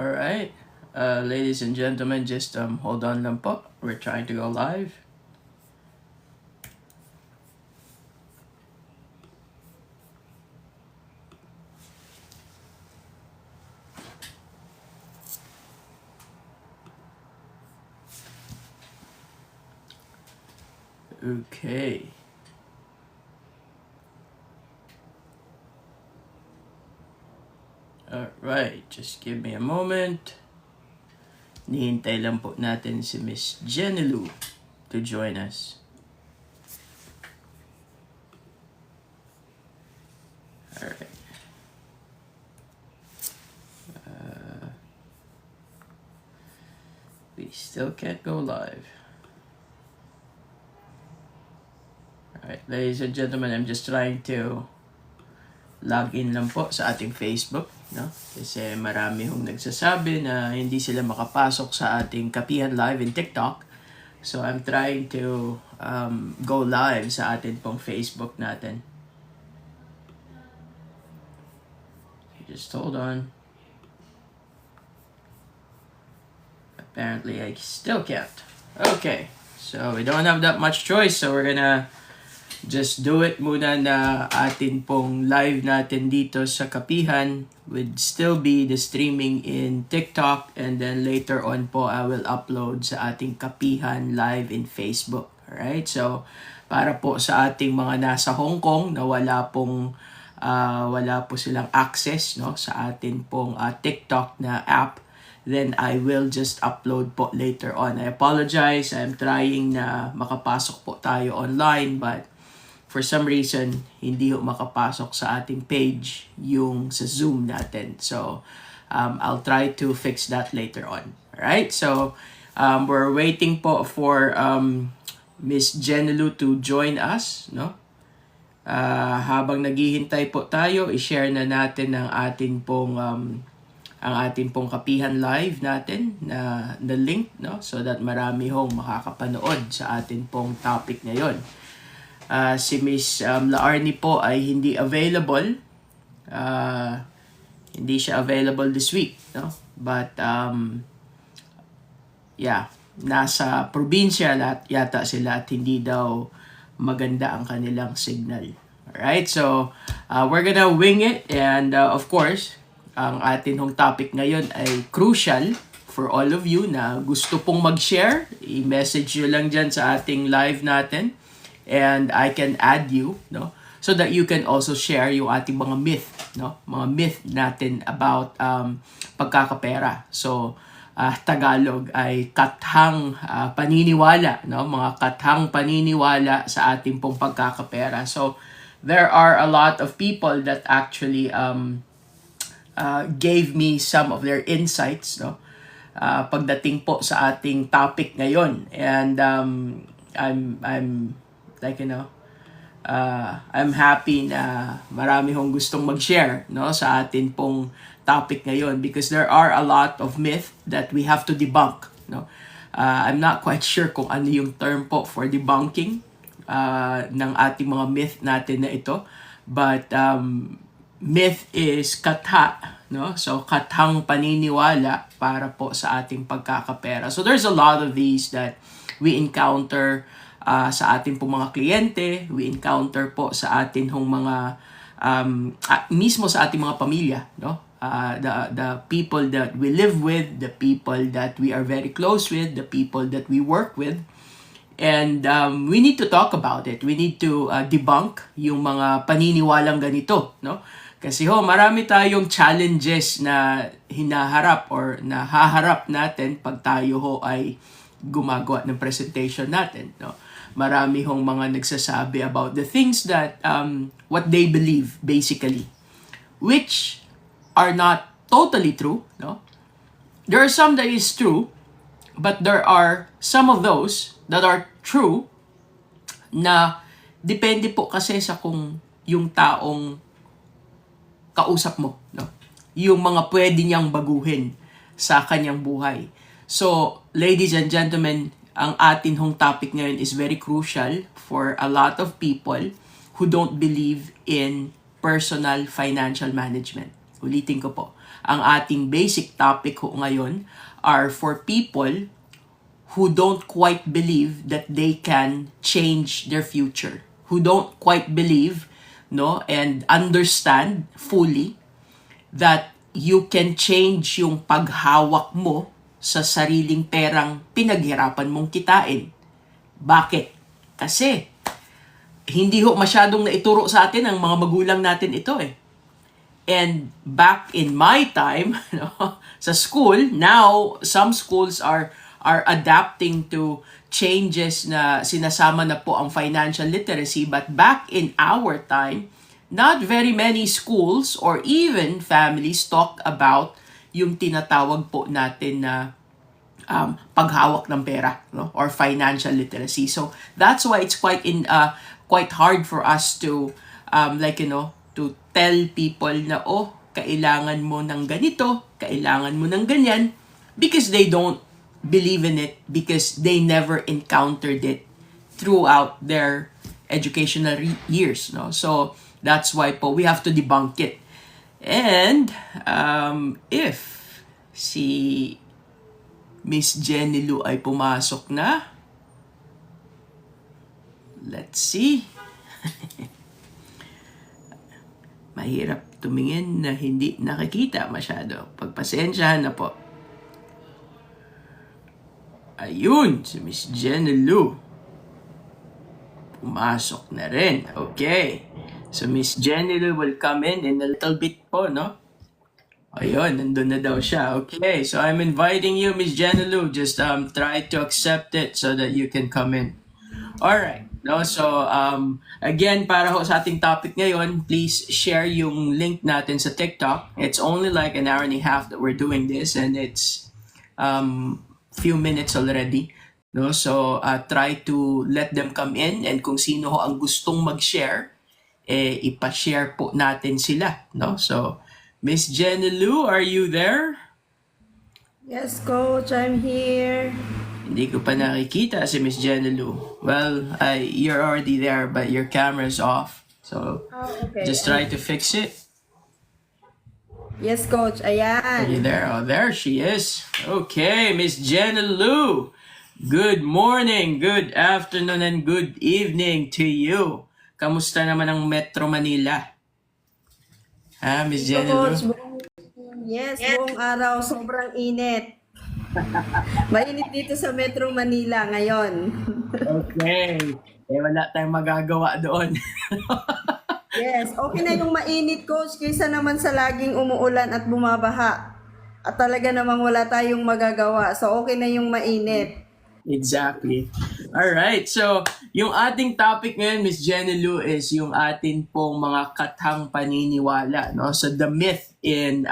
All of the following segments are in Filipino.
Alright. Ladies and gentlemen, just hold on lang po. We're trying to go live. Okay. Alright, just give me a moment. Nihintay lang po natin si Miss Jenny Lou to join us. Alright. We still can't go live. Alright, ladies and gentlemen, I'm just trying to log in lang po sa ating Facebook, no? Kasi marami hong nagsasabi na hindi sila makapasok sa ating Kapihan Live in TikTok. So I'm trying to go live sa atin pong Facebook natin. Just hold on. Apparently I still can't. Okay, so we don't have that much choice, so we're gonna just do it muna na atin pong live natin dito sa Kapihan would still be the streaming in TikTok, and then later on po I will upload sa ating Kapihan Live in Facebook. Alright, so para po sa ating mga nasa Hong Kong na wala po silang access, no, sa atin pong TikTok na app, then I will just upload po later on. I apologize, I'm trying na makapasok po tayo online, but for some reason, hindi ho makapasok sa ating page yung sa Zoom natin. So, I'll try to fix that later on. Alright? So, we're waiting po for Miss Jenny Lou to join us, no? Habang naghihintay po tayo, i-share na natin ang ating pong Kapihan Live natin na link, no? So that marami hong makakapanood sa ating pong topic ngayon. Si Miss Laarni po ay hindi available. Hindi siya available this week, no? But nasa probinsya yata sila at hindi daw maganda ang kanilang signal. Alright, so we're gonna wing it, and of course, ang atin hong topic ngayon ay crucial for all of you na gusto pong mag-share. I-message nyo lang dyan sa ating live natin. And I can add you, no, so that you can also share yung ating mga myth, no, mga myth natin about pagkakapera. So Tagalog ay kathang paniniwala, no, mga kathang paniniwala sa ating pong pagkakapera. So there are a lot of people that actually gave me some of their insights, no, pagdating po sa ating topic ngayon. And I'm like, you know, I'm happy na marami hong gustong mag-share, no, sa atin pong topic ngayon, because there are a lot of myth that we have to debunk, no. I'm not quite sure kung ano yung term po for debunking ng ating mga myth natin na ito, but myth is katha, no, so kathang paniniwala para po sa ating pagkakapera. So there's a lot of these that we encounter sa ating pong mga kliyente, we encounter po sa atin hong mga mismo sa ating mga pamilya, no? The people that we live with, the people that we are very close with, the people that we work with. And we need to talk about it. We need to debunk yung mga paniniwalang ganito, no? Kasi marami tayong challenges na hinaharap or nahaharap natin pag tayo ay gumagawa ng presentation natin, no? Marami hong mga nagsasabi about the things that what they believe basically, which are not totally true, no? There are some that is true, but there are some of those that are true na depende po kasi sa kung yung taong kausap mo, no? Yung mga pwede niyang baguhin sa kanyang buhay. So, ladies and gentlemen, ang atin hong topic ngayon is very crucial for a lot of people who don't believe in personal financial management. Ulitin ko po. Ang ating basic topic ho ngayon are for people who don't quite believe that they can change their future. Who don't quite believe, no, and understand fully that you can change yung paghawak mo sa sariling perang pinaghirapan mong kitain. Bakit? Kasi hindi ho masyadong naituro sa atin ang mga magulang natin ito eh. And back in my time, no, sa school, now some schools are adapting to changes na sinasama na po ang financial literacy, but back in our time, not very many schools or even families talk about yung tinatawag po natin na paghawak ng pera, no, or financial literacy. So that's why it's quite hard for us to to tell people na kailangan mo ng ganito, kailangan mo ng ganyan, because they don't believe in it, because they never encountered it throughout their educational years, no? So that's why po we have to debunk it. And if si Miss Jenny Lou ay pumasok na, let's see. Mahirap tumingin na hindi nakikita masyado. Pagpasensyahan na po. Ayun, si Miss Jenny Lou. Pumasok na rin. Okay. So Miss Jenny Lou will come in a little bit po, no? Ayun, nandun na daw siya. Okay, so I'm inviting you, Miss Jenny Lou. Just try to accept it so that you can come in. Alright. No, so again, para ho sa ating topic ngayon, please share yung link natin sa TikTok. It's only like an hour and a half that we're doing this, and it's few minutes already. No, so try to let them come in, and kung sino ho ang gustong mag-share, ipa-share po natin sila. No, so Miss Jenny Lou, are you there? Yes, Coach, I'm here. Hindi ko pa nakikita si Miss Jenny Lou. Well, you're already there, but your camera's off. So, okay. Just try to fix it. Yes, Coach. Are you Ayan. there? Oh, there she is. Okay, Miss Jenny Lou. Good morning, good afternoon, and good evening to you. Kamusta naman ang Metro Manila? Ha, Miss Jenny Coach, Lou? buong araw, sobrang init. Mainit dito sa Metro Manila ngayon. Okay. Wala tayong magagawa doon. Yes, okay na yung mainit, Coach, kaysa naman sa laging umuulan at bumabaha. At talaga namang wala tayong magagawa. So, okay na yung mainit. Exactly. Alright, so yung ating topic ngayon, Miss Jenny Lou, is yung atin pong mga katang paniniwala, no? So the myth in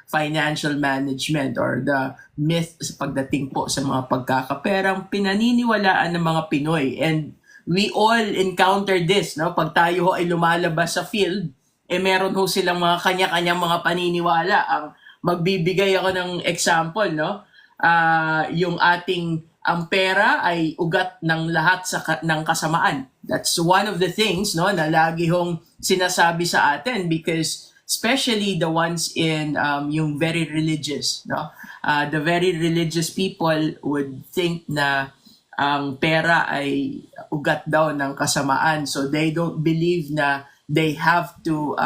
financial management, or the myth sa pagdating po sa mga pagkakaperang pinaniniwalaan ng mga Pinoy. And we all encounter this, no? Pag tayo ho ay lumalabas sa field, meron ho silang mga kanya-kanyang mga paniniwala. Magbibigay ako ng example, no? Yung ang pera ay ugat ng lahat ng kasamaan. That's one of the things, no, na lagi hong sinasabi sa atin, because especially the ones in yung very religious, no? The very religious people would think na ang pera ay ugat daw ng kasamaan. So they don't believe na they have to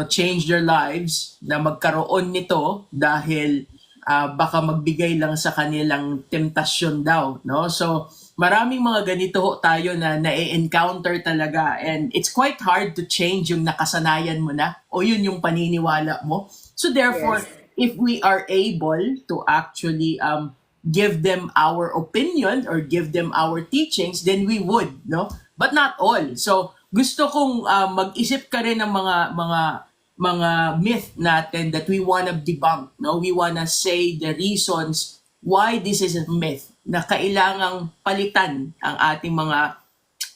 change their lives na magkaroon nito dahil baka magbigay lang sa kanilang temptasyon daw, no? So maraming mga ganito ho tayo na na-encounter talaga, and it's quite hard to change yung nakasanayan mo na o yun yung paniniwala mo. So therefore, if we are able to actually give them our opinion or give them our teachings, then we would, no? But not all. So gusto kong mag-isip ka rin ng mga myth natin that we wanna debunk, no? We wanna say the reasons why this is a myth, na kailangang palitan ang ating mga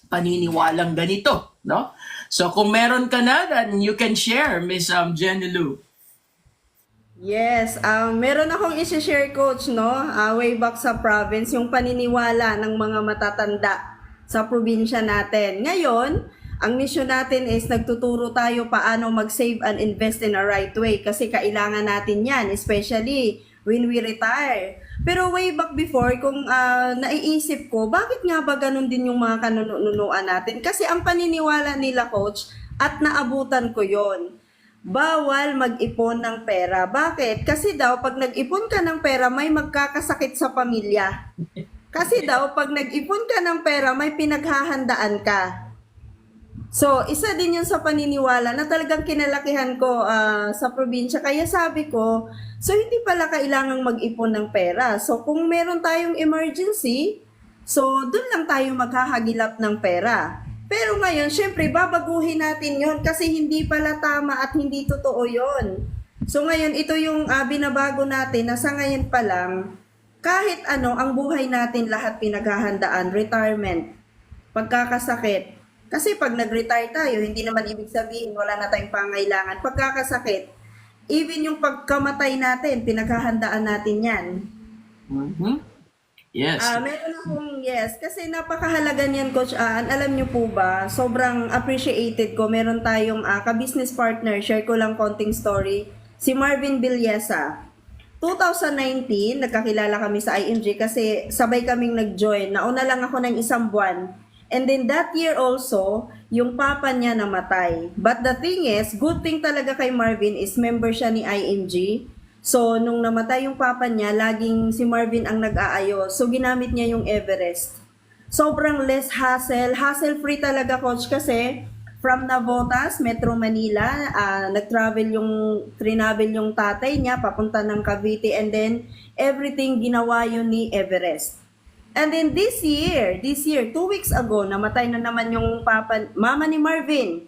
paniniwalang ganito, no? So kung meron ka na, then you can share, Miss Jenny Lou. Yes, meron akong isi-share, Coach, no? Way back sa province, yung paniniwala ng mga matatanda sa probinsya natin. Ngayon, Ang mission natin is nagtuturo tayo paano mag-save and invest in a right way kasi kailangan natin yan, especially when we retire. Pero way back before, kung naiisip ko, bakit nga ba ganun din yung mga kanunuan natin? Kasi ang paniniwala nila, coach, at naabutan ko yon, bawal mag-ipon ng pera. Bakit? Kasi daw, pag nag-ipon ka ng pera, may magkakasakit sa pamilya. Kasi daw, pag nag-ipon ka ng pera, may pinaghahandaan ka. So, isa din yun sa paniniwala na talagang kinalakihan ko sa probinsya. Kaya sabi ko, so hindi pala kailangang mag-ipon ng pera. So, kung meron tayong emergency, so doon lang tayo maghahagilap ng pera. Pero ngayon, syempre, babaguhin natin yon kasi hindi pala tama at hindi totoo yon. So ngayon, ito yung binabago natin na sa ngayon pa lang, kahit ano, ang buhay natin lahat pinaghahandaan, retirement, pagkakasakit. Kasi pag nag-retire tayo, hindi naman ibig sabihin wala na tayong pangailangan. Pagkakasakit, even yung pagkamatay natin, pinaghahandaan natin yan. Mhm. Yes. Meron akong yes, kasi napakahalaga niyan, Coach Ann. Alam niyo po ba, sobrang appreciated ko. Meron tayong ka-business partner, share ko lang konting story. Si Marvin Villesa. 2019, nagkakilala kami sa IMG kasi sabay kaming nag-join. Nauna lang ako ng isang buwan. And then that year also, yung papa niya namatay. But the thing is, good thing talaga kay Marvin is member siya ni IMG. So, nung namatay yung papa niya, laging si Marvin ang nag-aayos. So, ginamit niya yung Everest. Sobrang less hassle. Hassle-free talaga, coach, kasi from Navotas, Metro Manila, travel yung tatay niya, papunta ng Cavite, and then everything ginawa yun ni Everest. And then this year, 2 weeks ago, namatay na naman yung mama ni Marvin.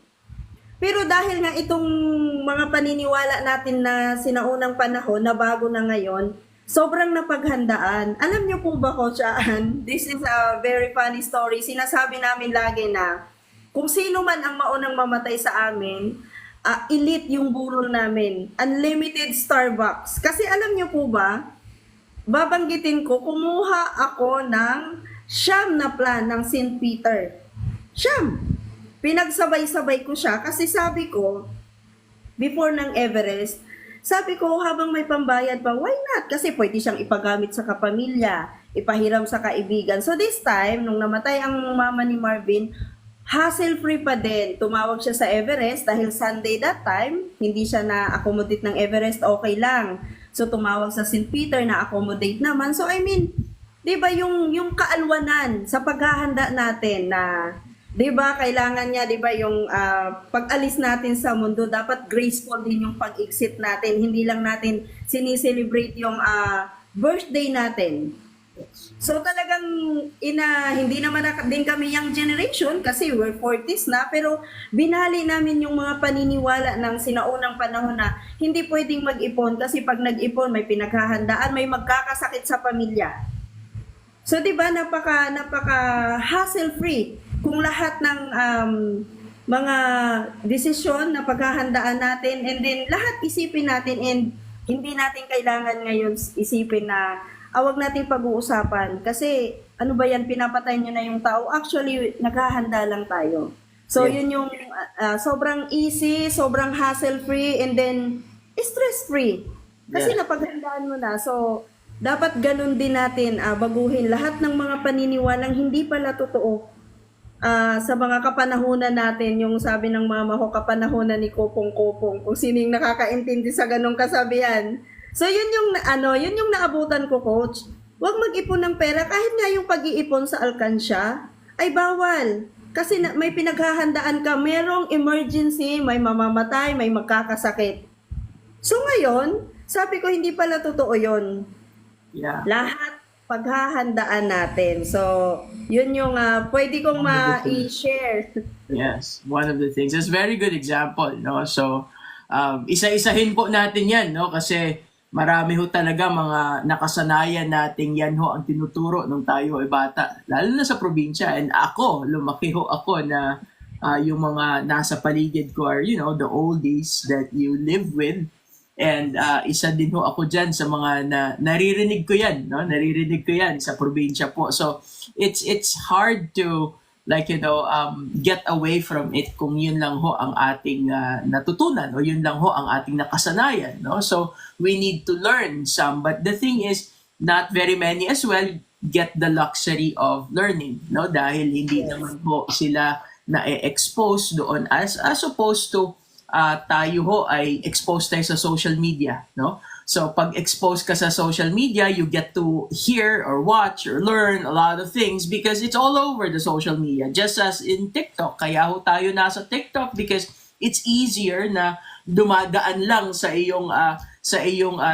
Pero dahil nga itong mga paniniwala natin na sinaunang panahon na bago na ngayon, sobrang napaghandaan. Alam niyo po ba, Coach Ann, this is a very funny story. Sinasabi namin lagi na kung sino man ang maunang mamatay sa amin, elite yung burol namin. Unlimited Starbucks. Kasi alam niyo po ba, babanggitin ko, kumuha ako ng siyam na plan ng St. Peter. Siyam! Pinagsabay-sabay ko siya kasi sabi ko, before ng Everest, sabi ko habang may pambayad pa, why not? Kasi pwede siyang ipagamit sa kapamilya, ipahiram sa kaibigan. So this time, nung namatay ang mama ni Marvin, hassle-free pa din. Tumawag siya sa Everest dahil Sunday that time, hindi siya na-accommodate ng Everest, okay lang. So tumawag sa St. Peter na accommodate naman. So I mean, 'di ba yung kaalwanan sa paghahanda natin na 'di ba kailangan niya 'di ba yung pag-alis natin sa mundo dapat graceful din yung pag-exit natin. Hindi lang natin sinicelebrate yung birthday natin. So talagang hindi naman din kami young generation kasi we're 40s na, pero binali namin yung mga paniniwala ng sinaunang panahon na hindi pwedeng mag-ipon kasi pag nag-ipon may pinaghahandaan, may magkakasakit sa pamilya. So 'di ba napaka hassle free kung lahat ng mga desisyon na paghahandaan natin, and then lahat isipin natin, and hindi natin kailangan ngayon isipin na wag natin pag-uusapan kasi ano ba yan, pinapatay nyo na yung tao. Actually, naghahanda lang tayo. So, Yes. yun yung sobrang easy, sobrang hassle-free, and then stress-free. Kasi Yeah. napaghandaan mo na. So, dapat ganun din natin baguhin lahat ng mga paniniwalang hindi pala totoo. Sa mga kapanahunan natin, yung sabi ng mama ko, kapanahunan ni Kopong-Kopong, kung sino yung nakakaintindi sa ganong kasabihan. So, yun yung naabutan ko, coach. Huwag mag-ipon ng pera, kahit nga yung pag-iipon sa alkansya, ay bawal. Kasi may pinaghahandaan ka, merong emergency, may mamamatay, may magkakasakit. So, ngayon, sabi ko, hindi pala totoo yun. Yeah. Lahat paghahandaan natin. So, yun yung pwede kong ma-share. Yes, one of the things. It's a very good example, no? So, isa-isahin po natin yan, no? Kasi marami ho talaga mga nakasanayan nating yan ho ang tinuturo nung tayo ay bata. Lalo na sa probinsya. And lumaki ho ako na yung mga nasa paligid ko are, the oldies that you live with. And isa din ho ako dyan sa mga naririnig ko yan, no? Naririnig ko yan sa probinsya po. So, it's hard to get away from it kung yun lang ho ang ating natutunan o yun lang ho ang ating nakasanayan, no? So we need to learn some, but the thing is not very many as well get the luxury of learning, no? Dahil hindi naman po sila na-expose doon as opposed to tayo ho ay exposed tayo sa social media, no? So pag exposed ka sa social media, you get to hear or watch or learn a lot of things because it's all over the social media. Just as in TikTok, kaya ho tayo nasa TikTok because it's easier na dumadaan lang sa iyong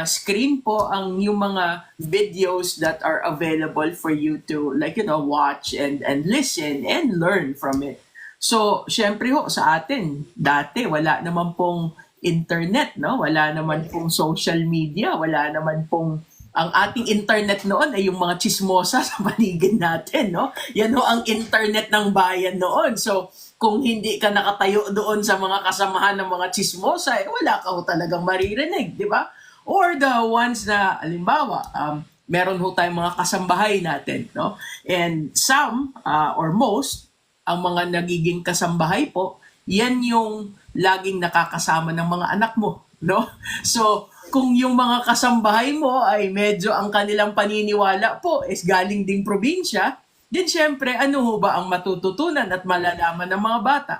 screen po ang yung mga videos that are available for you to watch and listen and learn from it. So, syempre ho, sa atin, dati wala naman pong internet, no? Wala naman pong social media, wala naman pong, ang ating internet noon ay yung mga chismosa sa paligid natin, no? Yan ho ang internet ng bayan noon. So, kung hindi ka nakatayo doon sa mga kasamahan ng mga chismosa, wala ka ho talagang maririnig, di ba? Or the ones na, halimbawa, meron ho tayong mga kasambahay natin, no? And some, or most, ang mga nagiging kasambahay po, yan yung laging nakakasama ng mga anak mo, no? So, kung yung mga kasambahay mo ay medyo ang kanilang paniniwala po is galing ding probinsya, then syempre, ano ho ba ang matututunan at malalaman ng mga bata?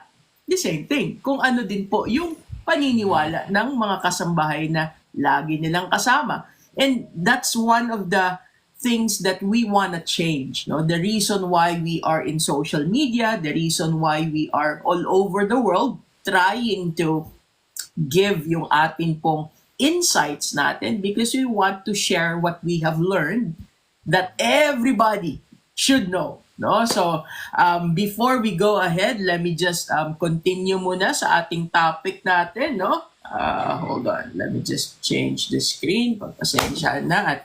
The same thing. Kung ano din po yung paniniwala ng mga kasambahay na lagi nilang kasama. And that's one of the things that we want to change. No? The reason why we are in social media, the reason why we are all over the world trying to give yung ating pong insights natin because we want to share what we have learned that everybody should know. No? So, before we go ahead, let me just continue muna sa ating topic natin. No? Hold on. Let me just change the screen. Pagpasensya na at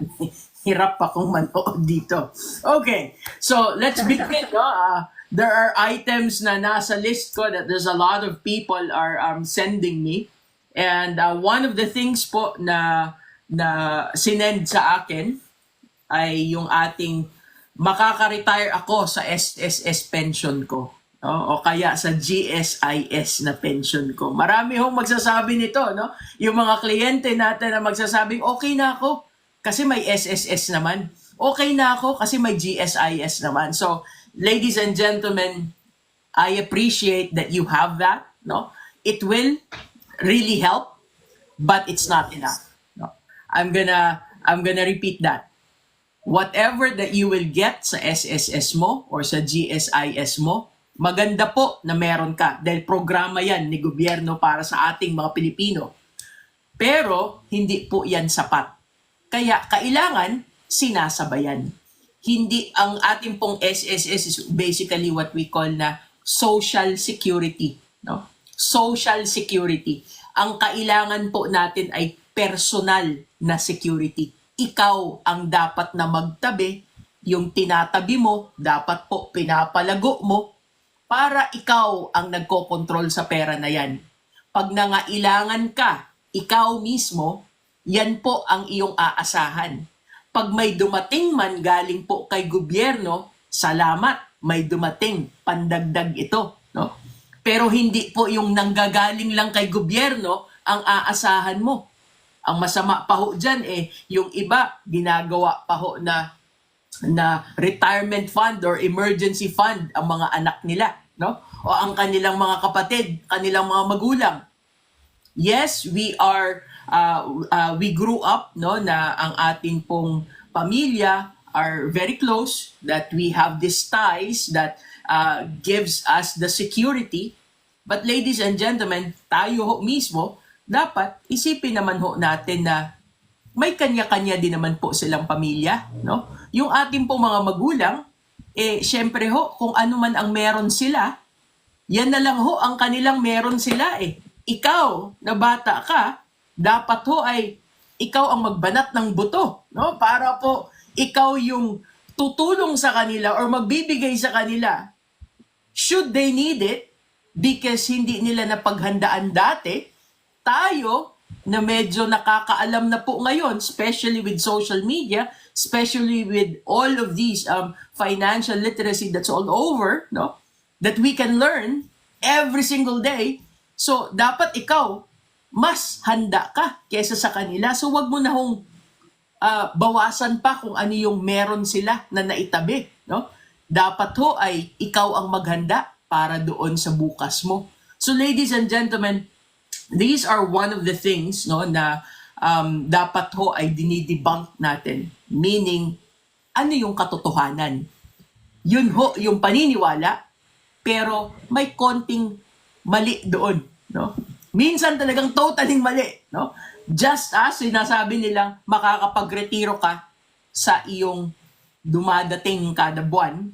hirap akong manood dito. Okay. So, let's begin. No? There are items na nasa list ko that there's a lot of people are sending me. And one of the things po na sinend sa akin ay yung ating makaka-retire ako sa SSS pension ko. No? O kaya sa GSIS na pension ko. Marami hong magsasabi nito. No? Yung mga kliyente natin na magsasabing, okay na ako kasi may SSS naman. Okay na ako kasi may GSIS naman. So, ladies and gentlemen, I appreciate that you have that. No? It will really help, but it's not enough. No? I'm gonna repeat that. Whatever that you will get sa SSS mo or sa GSIS mo, maganda po na meron ka dahil programa yan ni gobyerno para sa ating mga Pilipino. Pero hindi po yan sapat. Kaya kailangan sinasabayan. Hindi ang ating pong SSS is basically what we call na social security. No? Social security. Ang kailangan po natin ay personal na security. Ikaw ang dapat na magtabi, yung tinatabi mo, dapat po pinapalago mo para ikaw ang nagkokontrol sa pera na yan. Pag nangailangan ka, ikaw mismo, yan po ang iyong aasahan. Pag may dumating man galing po kay gobyerno, salamat, may dumating, pandagdag ito. No? Pero hindi po yung nanggagaling lang kay gobyerno ang aasahan mo. Ang masama pa ho dyan yung iba ginagawa pa ho na retirement fund or emergency fund ang mga anak nila. No? O ang kanilang mga kapatid, kanilang mga magulang. Yes, we grew up no na ang ating pong pamilya are very close, that we have these ties that gives us the security. But ladies and gentlemen, tayo ho mismo, dapat isipin naman ho natin na may kanya-kanya din naman po silang pamilya. No? Yung ating pong mga magulang, syempre ho, kung ano man ang meron sila, yan na lang ho ang kanilang meron sila Ikaw, na bata ka, dapat ho ay ikaw ang magbanat ng buto, no? Para po ikaw yung tutulong sa kanila or magbibigay sa kanila should they need it because hindi nila napaghandaan dati. Tayo na medyo nakakaalam na po ngayon, especially with social media, especially with all of these financial literacy that's all over, no? that we can learn every single day. So, dapat ikaw, mas handa ka kesa sa kanila. So, wag mo na hong bawasan pa kung ano yung meron sila na naitabi. No? Dapat ho ay ikaw ang maghanda para doon sa bukas mo. So, ladies and gentlemen, these are one of the things no, na dapat ho ay dinidebunk natin. Meaning, ano yung katotohanan? Yun ho, yung paniniwala, pero may konting mali doon. No? Minsan talagang totally mali. No? Just as sinasabi nilang makakapagretiro ka sa iyong dumadating kada buwan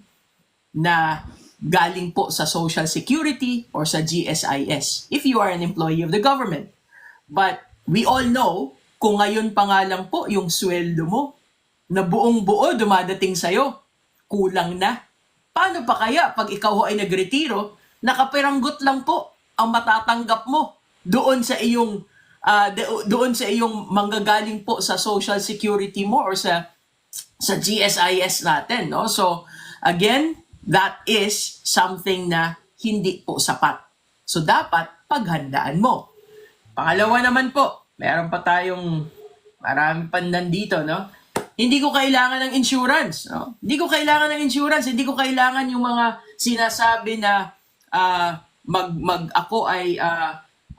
na galing po sa Social Security or sa GSIS if you are an employee of the government. But we all know kung ngayon pa nga lang po yung sweldo mo na buong buo dumadating sa'yo, kulang na. Paano pa kaya pag ikaw ay nagretiro, nakapiranggot lang po ang matatanggap mo doon sa iyong manggagaling po sa Social Security mo or sa GSIS natin, no? So again, that is something na hindi po sapat. So dapat paghandaan mo. Pangalawa naman po, meron pa tayong marami pa nandito, no? Hindi ko kailangan ng insurance, no? Hindi ko kailangan ng insurance, hindi ko kailangan yung mga sinasabi na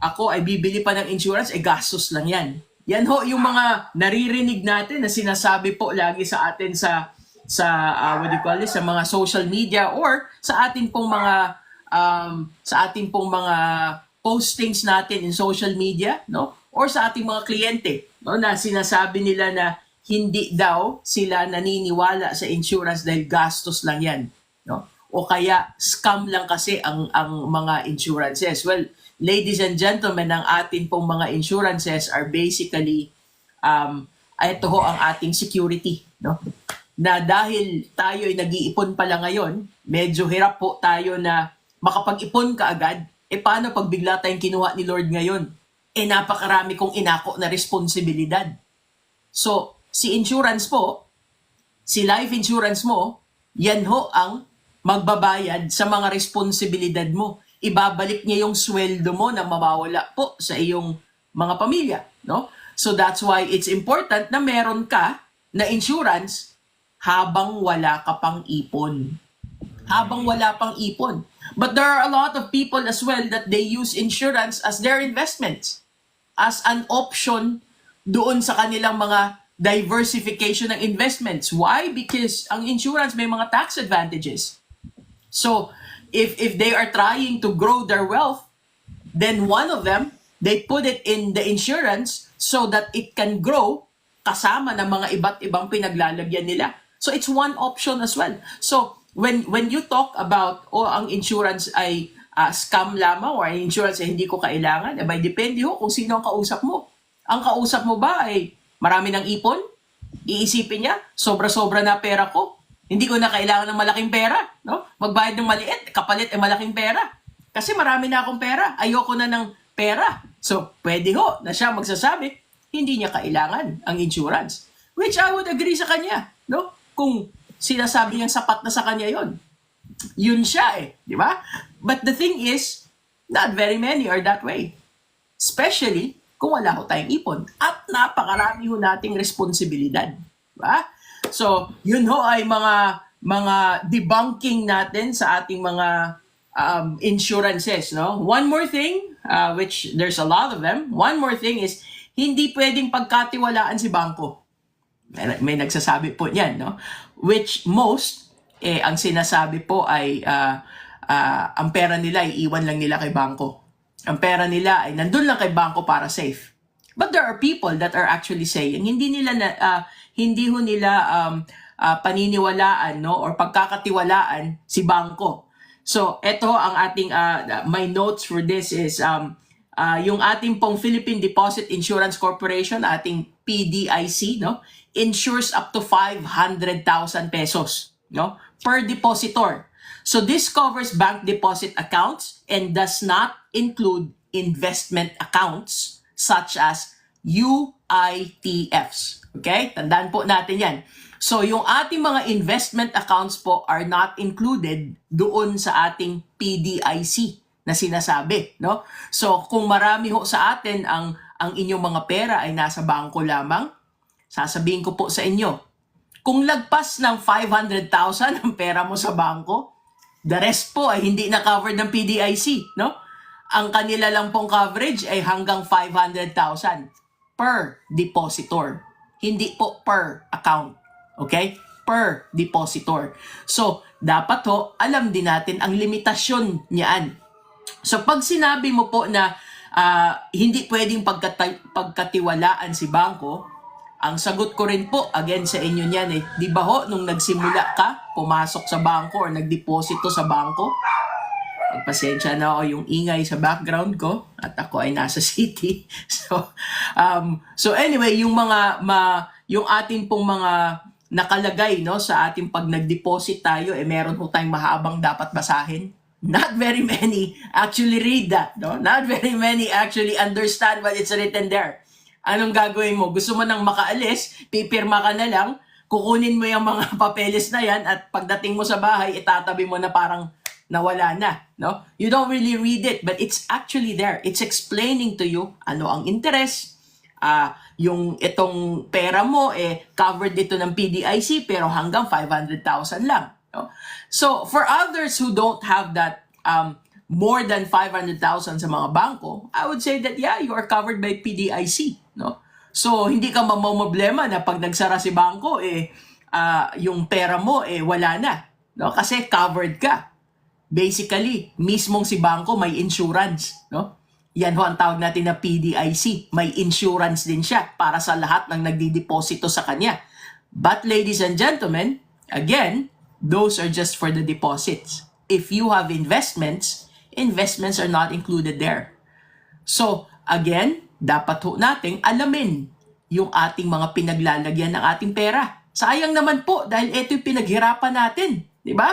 ako ay bibili pa ng insurance, gastos lang yan. Yan ho yung mga naririnig natin na sinasabi po lagi sa atin sa sa mga social media or sa ating pong mga postings natin in social media, no? Or sa ating mga kliyente, no, na sinasabi nila na hindi daw sila naniniwala sa insurance dahil gastos lang yan, no? O kaya scam lang kasi ang mga insurances. Well, ladies and gentlemen, ang ating pong mga insurances are basically ito ho ang ating security, no? Na dahil tayo ay nag-iipon pala ngayon, medyo hirap po tayo na makapag-ipon kaagad. Paano pag bigla tayong kinuha ni Lord ngayon? Napakarami kong inako na responsibilidad. So, si insurance po, si life insurance mo, yan ho ang magbabayad sa mga responsibilidad mo. Ibabalik niya yung sweldo mo na mawawala po sa iyong mga pamilya, no? So that's why it's important na meron ka na insurance habang wala ka pang ipon. Habang wala pang ipon. But there are a lot of people as well that they use insurance as their investments, as an option doon sa kanilang mga diversification ng investments. Why? Because ang insurance may mga tax advantages. So, if they are trying to grow their wealth, then one of them, they put it in the insurance so that it can grow kasama ng mga iba't ibang pinaglalagyan nila. So, it's one option as well. So, when you talk about, ang insurance ay scam lamang or ang insurance ay hindi ko kailangan, by depende ho kung sino ang kausap mo. Ang kausap mo ba ay marami ng ipon? Iisipin niya, sobra-sobra na pera ko. Hindi ko na kailangan ng malaking pera, no? Magbayad ng maliit, kapalit malaking pera. Kasi marami na akong pera, ayoko na ng pera. So, pwede ho na siya magsasabi, hindi niya kailangan ang insurance. Which I would agree sa kanya, no? Kung sinasabi niyang sapat na sa kanya yon, yun siya di ba? But the thing is, not very many are that way. Especially kung wala ho tayong ipon. At napakarami ho nating responsibilidad. Diba? So, yun ho ay mga debunking natin sa ating mga insurances. No? One more thing, which there's a lot of them, one more thing is, hindi pwedeng pagkatiwalaan si bangko. May nagsasabi po niyan, no? Which most, ang sinasabi po ay ang pera nila ay iwan lang nila kay bangko. Ang pera nila ay nandun lang kay bangko para safe. But there are people that are actually saying hindi ho nila paniniwalaan, no, or pagkakatiwalaan si bangko. So ito ang ating my notes for this is yung ating pong Philippine Deposit Insurance Corporation, ating PDIC, no, insures up to 500,000 pesos, no, per depositor. So this covers bank deposit accounts and does not include investment accounts such as UITFs. Okay? Tandaan po natin yan. So, yung ating mga investment accounts po are not included doon sa ating PDIC na sinasabi, no? So, kung marami ho sa atin ang inyong mga pera ay nasa bangko lamang, sasabihin ko po sa inyo, kung lagpas ng 500,000 ang pera mo sa bangko, the rest po ay hindi na covered ng PDIC, no? Ang kanila lang pong coverage ay hanggang 500,000 per depositor. Hindi po per account. Okay? Per depositor. So, dapat ho, alam din natin ang limitasyon niyaan. So, pag sinabi mo po na hindi pwedeng pagkatiwalaan si bangko, ang sagot ko rin po, again sa inyo niyan di ba ho, nung nagsimula ka, pumasok sa bangko or nagdeposito sa bangko, pagpasensya na ako yung ingay sa background ko at ako ay nasa city. So anyway, yung yung ating pong mga nakalagay no sa ating pag nag-deposit tayo meron ho tayong mahabang dapat basahin. Not very many actually read that, no? Not very many actually understand what it's written there. Anong gagawin mo? Gusto mo nang makaalis, pipirma ka na lang, kukunin mo yung mga papeles na yan at pagdating mo sa bahay, itatabi mo na parang nawala na, no? You don't really read it, but it's actually there. It's explaining to you ano ang interest, yung itong pera mo covered dito ng PDIC pero hanggang 500,000 lang, no? So for others who don't have that more than 500,000 sa mga bangko, I would say that yeah, you are covered by PDIC, no? So hindi ka mamomblema na pag nagsara si bangko yung pera mo wala na, no? Kasi covered ka. Basically, mismong si bangko may insurance, no? Yan ho ang tawag natin na PDIC. May insurance din siya para sa lahat ng nagdideposito sa kanya. But ladies and gentlemen, again, those are just for the deposits. If you have investments, investments are not included there. So, again, dapat ho nating alamin yung ating mga pinaglalagyan ng ating pera. Sayang naman po dahil ito yung pinaghirapan natin, di ba?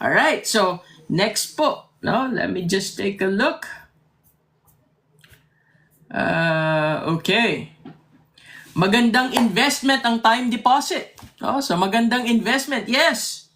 Alright, so next po, no? Let me just take a look. Okay. Magandang investment ang time deposit. No? So magandang investment, yes.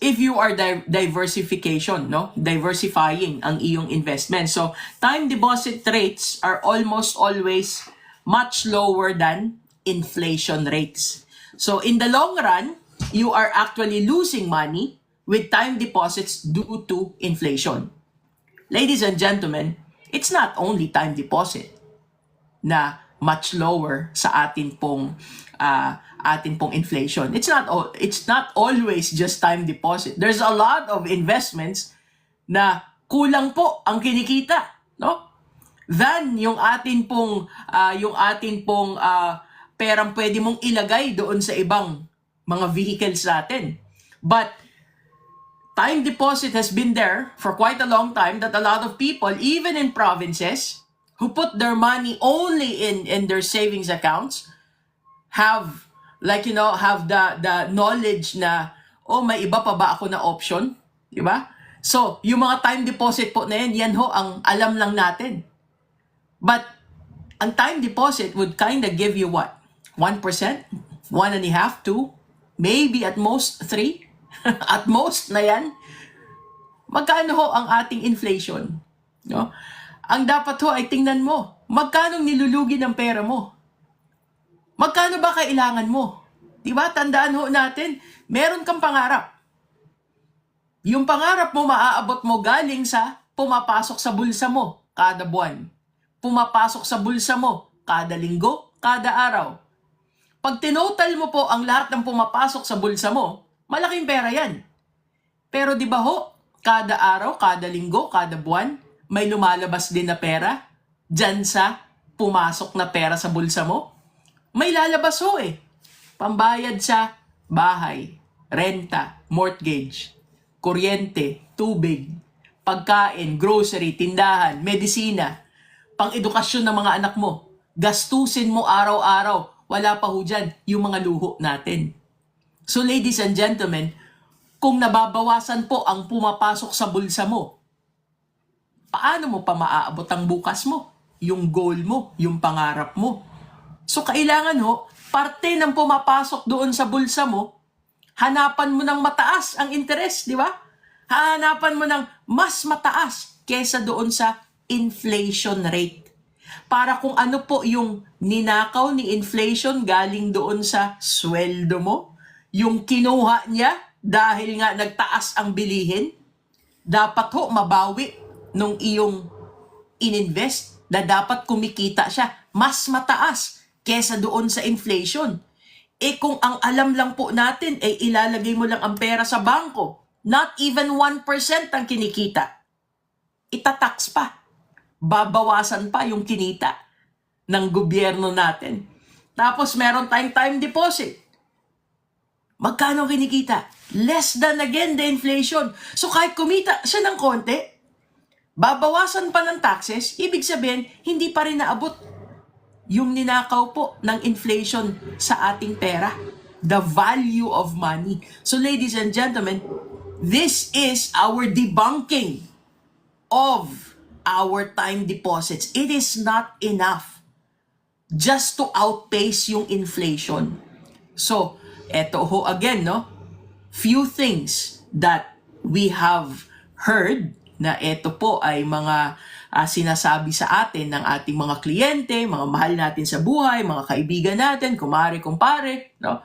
If you are diversification, no? Diversifying ang iyong investment. So time deposit rates are almost always much lower than inflation rates. So in the long run, you are actually losing money with time deposits due to inflation. Ladies and gentlemen, it's not only time deposit na much lower sa atin pong inflation. It's not always just time deposit. There's a lot of investments na kulang po ang kinikita, no? Than yung atin pong perang pwede mong ilagay doon sa ibang mga vehicles natin. But time deposit has been there for quite a long time that a lot of people, even in provinces, who put their money only in their savings accounts, have the knowledge na, oh, may iba pa ba ako na option? Diba? So, yung mga time deposit po na yan ho ang alam lang natin. But, ang time deposit would kind of give you what? 1%? 1.5%? 2%? Maybe at most 3%? At most na yan? Magkano ho ang ating inflation? No? Ang dapat ho ay tingnan mo, magkano nilulugi ng pera mo? Magkano ba kailangan mo? Diba? Tandaan ho natin, meron kang pangarap. Yung pangarap mo, maaabot mo galing sa pumapasok sa bulsa mo kada buwan. Pumapasok sa bulsa mo kada linggo, kada araw. Pag tinotal mo po ang lahat ng pumapasok sa bulsa mo, malaking pera yan. Pero di ba ho, kada araw, kada linggo, kada buwan, may lumalabas din na pera dyan sa pumasok na pera sa bulsa mo? May lalabas ho Pambayad sa bahay, renta, mortgage, kuryente, tubig, pagkain, grocery, tindahan, medisina, pang-edukasyon ng mga anak mo. Gastusin mo araw-araw. Wala pa ho dyan yung mga luho natin. So ladies and gentlemen, kung nababawasan po ang pumapasok sa bulsa mo, paano mo pa maaabot ang bukas mo? Yung goal mo, yung pangarap mo. So kailangan ho, parte ng pumapasok doon sa bulsa mo, hanapan mo ng mataas ang interest, di ba? Hanapan mo ng mas mataas kesa doon sa inflation rate. Para kung ano po yung ninakaw ni inflation galing doon sa sweldo mo, yung kinuha niya dahil nga nagtaas ang bilihin, dapat ho mabawi nung iyong ininvest na dapat kumikita siya mas mataas kesa doon sa inflation. Kung ang alam lang po natin ay ilalagay mo lang ang pera sa bangko, not even 1% ang kinikita, itatax pa. Babawasan pa yung kinita ng gobyerno natin. Tapos meron tayong time deposit. Magkano kinikita? Less than again the inflation. So kahit kumita siya ng konti, babawasan pa ng taxes, ibig sabihin, hindi pa rin naabot yung ninakaw po ng inflation sa ating pera. The value of money. So ladies and gentlemen, this is our debunking of our time deposits. It is not enough just to outpace yung inflation. So, eto ho again, no? Few things that we have heard na eto po ay mga sinasabi sa atin ng ating mga kliyente, mga mahal natin sa buhay, mga kaibigan natin, kumare, kumpare, no?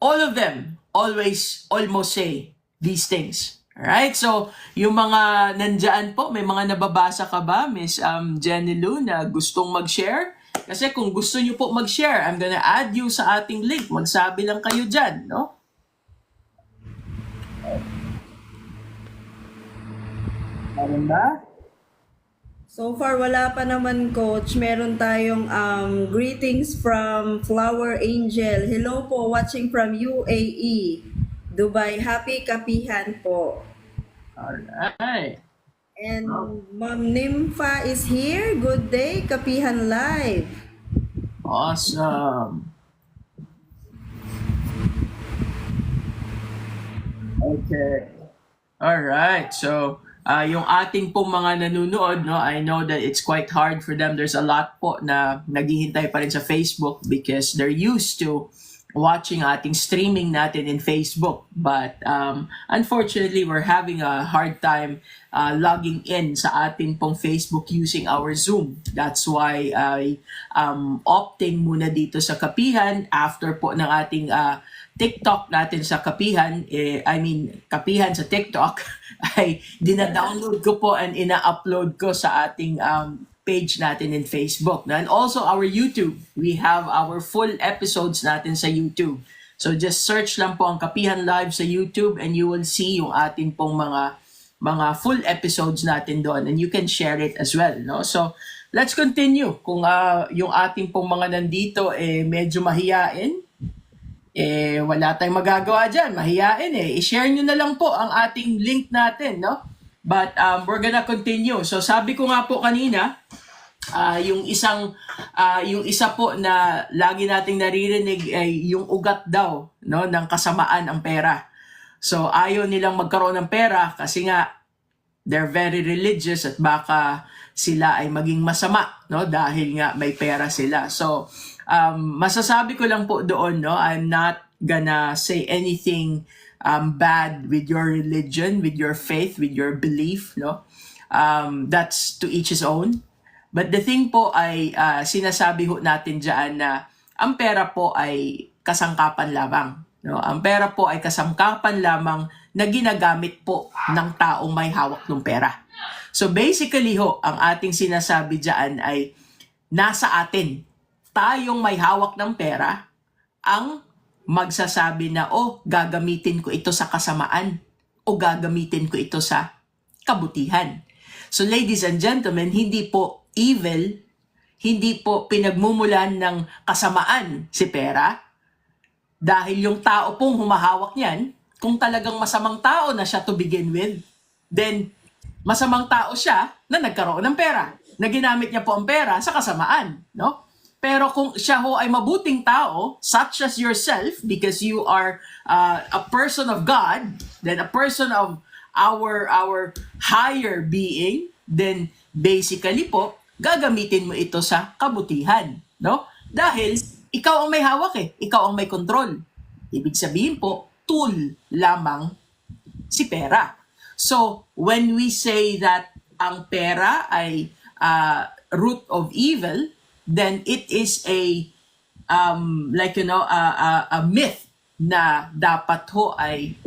All of them always almost say these things. Alright, so yung mga nandyan po, may mga nababasa ka ba, Miss Jenny Lou, na gustong mag-share? Kasi kung gusto nyo po mag-share, I'm gonna add you sa ating link. Magsabi lang kayo dyan, no? Meron ba? So far, wala pa naman, Coach. Meron tayong greetings from Flower Angel. Hello po, watching from UAE, Dubai. Happy Kapihan po. Alright. And Ma'am Nympha is here. Good day, Kapihan Live. Awesome. Okay. Alright. So, yung ating pong mga nanonood, no, I know that it's quite hard for them. There's a lot po na naghihintay pa rin sa Facebook because they're used to watching ating streaming natin in Facebook. But unfortunately, we're having a hard time logging in sa ating pong Facebook using our Zoom. That's why I opting muna dito sa Kapihan after po ng ating TikTok natin sa Kapihan, Kapihan sa TikTok, ay dina-download ko po and ina-upload ko sa ating page natin in Facebook. And also our YouTube. We have our full episodes natin sa YouTube. So just search lang po ang Kapihan Live sa YouTube and you will see yung ating pong mga full episodes natin doon, and you can share it as well, no? So let's continue. Kung yung ating pong mga nandito medyo mahiyain, wala tayong magagawa dyan, mahiyain i-share nyo na lang po ang ating link natin, no? But we're gonna continue. So sabi ko nga po kanina, yung isa po na lagi nating naririnig ay yung ugat daw, no, ng kasamaan ang pera. So ayaw nilang magkaroon ng pera kasi nga they're very religious at baka sila ay maging masama, no, dahil nga may pera sila. So masasabi ko lang po doon, no, I'm not gonna say anything bad with your religion, with your faith, with your belief, no? That's to each his own. But the thing po ay sinasabi ho natin dyan na ang pera po ay kasangkapan lamang, no? Ang pera po ay kasangkapan lamang na ginagamit po ng taong may hawak ng pera. So basically ho, ang ating sinasabi dyan ay nasa atin, tayong may hawak ng pera, ang magsasabi na, gagamitin ko ito sa kasamaan o gagamitin ko ito sa kabutihan. So ladies and gentlemen, hindi po evil, hindi po pinagmumulan ng kasamaan si pera, dahil yung tao pong humahawak niyan, kung talagang masamang tao na siya to begin with, then masamang tao siya na nagkaroon ng pera, na ginamit niya po ang pera sa kasamaan, no? Pero kung siya ho ay mabuting tao, such as yourself, because you are a person of God, then a person of our higher being, then basically po, gagamitin mo ito sa kabutihan, no? Dahil ikaw ang may hawak eh. Ikaw ang may control. Ibig sabihin po, tool lamang si pera. So, when we say that ang pera ay root of evil, then it is a a myth na dapat ho ay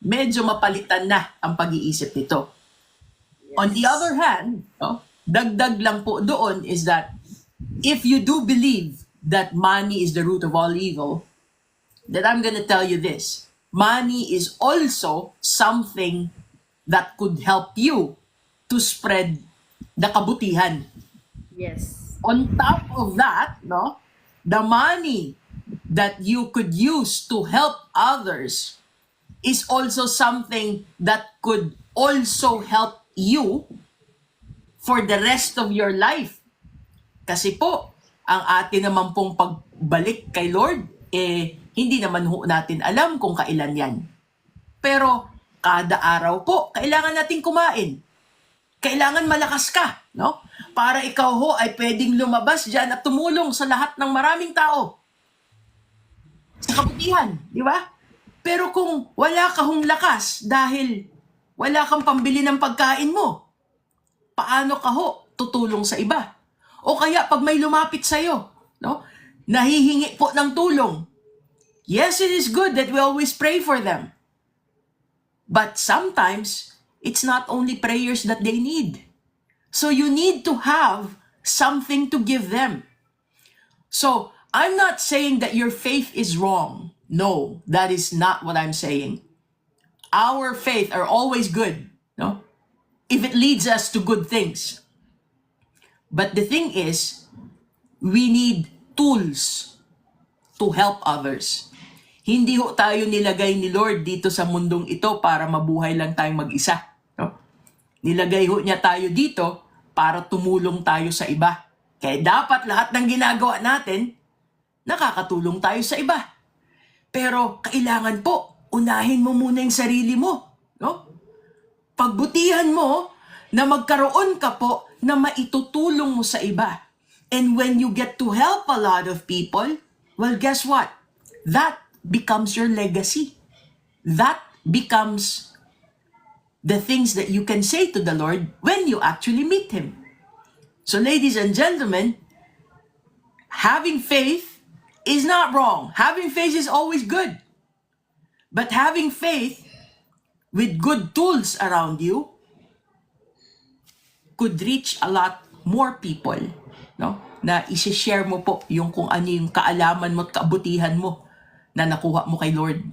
medyo mapalitan na ang pag-iisip nito. On the other hand, no, dagdag lang po doon is that if you do believe that money is the root of all evil, then I'm gonna tell you this. Money is also something that could help you to spread the kabutihan. Yes. On top of that, no, the money that you could use to help others is also something that could also help you for the rest of your life. Kasi po, ang atin naman pong pagbalik kay Lord, hindi naman ho natin alam kung kailan yan. Pero, kada araw po, kailangan natin kumain. Kailangan malakas ka, no? Para ikaw ho ay pwedeng lumabas dyan at tumulong sa lahat ng maraming tao. Sa kabutihan, di ba? Pero kung wala ka hong lakas dahil wala kang pambili ng pagkain mo, paano ka ho tutulong sa iba? O kaya pag may lumapit sa'yo, no? Nahihingi po ng tulong. Yes, it is good that we always pray for them. But sometimes, it's not only prayers that they need. So you need to have something to give them. So, I'm not saying that your faith is wrong. No, that is not what I'm saying. Our faith are always good, no? If it leads us to good things. But the thing is, we need tools to help others. Hindi ho tayo nilagay ni Lord dito sa mundong ito para mabuhay lang tayong mag-isa. No? Nilagay ho niya tayo dito para tumulong tayo sa iba. Kaya dapat lahat ng ginagawa natin, nakakatulong tayo sa iba. Pero kailangan po, unahin mo muna yung sarili mo. No? Pagbutihan mo na magkaroon ka po na maitutulong mo sa iba. And when you get to help a lot of people, well, guess what? That becomes your legacy. That becomes the things that you can say to the Lord when you actually meet Him. So ladies and gentlemen, having faith is not wrong. Having faith is always good. But having faith with good tools around you could reach a lot more people, no? Na i-share mo po yung kung ano yung kaalaman mo at kabutihan mo na nakuha mo kay Lord.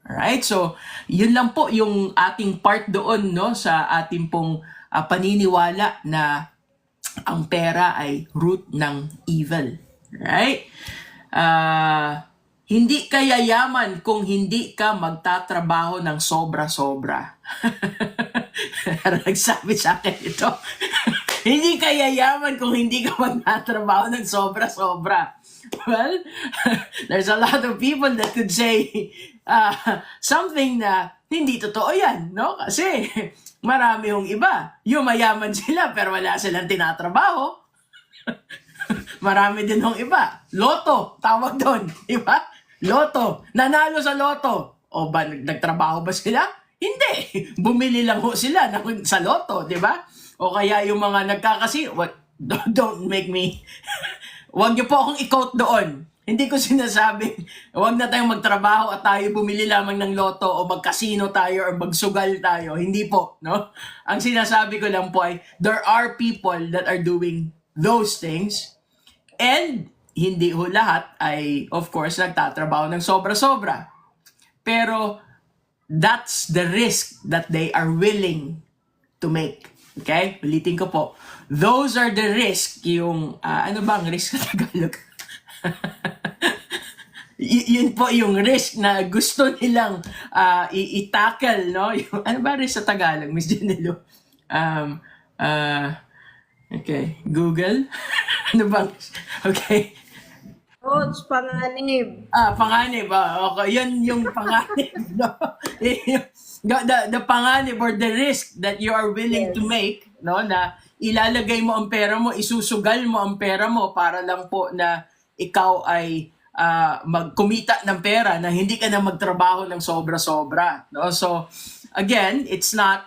Alright? So, yun lang po yung ating part doon, no? Sa ating pong paniniwala na ang pera ay root ng evil. Right? Hindi ka yayaman kung hindi ka magtatrabaho ng sobra-sobra. Nagsabi sa akin ito. Hindi ka yayaman kung hindi ka magtatrabaho ng sobra-sobra. Well, there's a lot of people that could say something na hindi totoo yan, no? Kasi marami yung iba. Yung mayaman sila pero wala silang tinatrabaho. Marami din yung iba. Loto, tawag doon. Diba? Loto. Nanalo sa loto. O ba, nagtrabaho ba sila? Hindi. Bumili lang ho sila sa loto, diba? O kaya yung mga nagkakasino. Don't make me... Huwag niyo po akong i-quote doon. Hindi ko sinasabi, huwag na tayong magtrabaho at tayo bumili lamang ng loto o magkasino tayo or magsugal tayo. Hindi po, no? Ang sinasabi ko lang po ay, there are people that are doing those things and hindi ho lahat ay, of course, nagtatrabaho ng sobra-sobra. Pero, that's the risk that they are willing to make. Okay? Ulitin ko po. Those are the risk, yung, ano ba ang risk sa Tagalog? Yun po yung risk na gusto nilang i-tackle, no? Yung, ano ba risk sa Tagalog, Miss Janelo? Okay, Google? Ano bang? Okay. Coach, panganib. Panganib. Okay, yun yung panganib, no? the panganib or the risk that you are willing to make, no? Na ilalagay mo ang pera mo, isusugal mo ang pera mo para lang po na ikaw ay magkumita ng pera na hindi ka na magtrabaho ng sobra-sobra, no? So again, it's not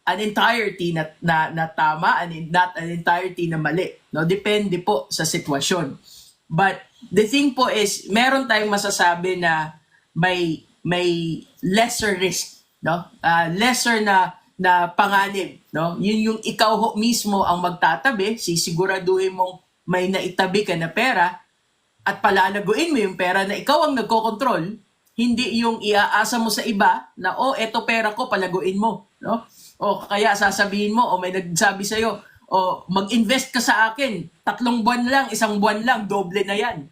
an entirety na tama and not an entirety na mali, no? Depende po sa sitwasyon. But the thing po is, meron tayong masasabi na may lesser risk, no? Lesser na panganib, no? Yun yung ikaw ho mismo ang magtatabi, sisiguraduhin mong may naitabi ka na pera at palalaguin mo yung pera na ikaw ang nagkokontrol, hindi yung iaasa mo sa iba na, oh, eto pera ko, palaguin mo, no? O kaya sasabihin mo, o may nagsabi sa'yo, o mag-invest ka sa akin, 3 buwan lang, 1 buwan lang, doble na yan.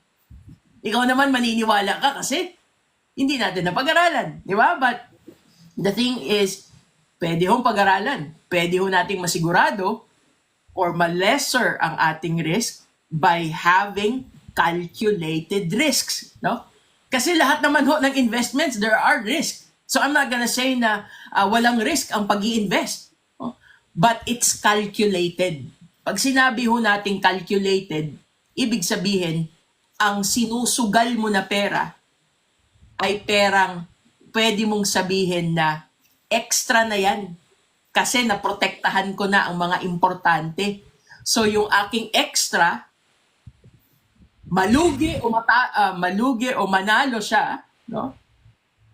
Ikaw naman maniniwala ka kasi hindi natin napag-aralan, di ba? But the thing is, pwede hong pag-aralan, pwede ho nating masigurado or ma-lesser ang ating risk by having calculated risks, no? Kasi lahat naman ho ng investments, there are risks. So I'm not gonna say na walang risk ang pag-i-invest. No? But it's calculated. Pag sinabi ho natin calculated, ibig sabihin, ang sinusugal mo na pera ay perang pwede mong sabihin na extra na yan. Kasi naprotektahan ko na ang mga importante. So yung aking extra, malugi o manalo siya, no?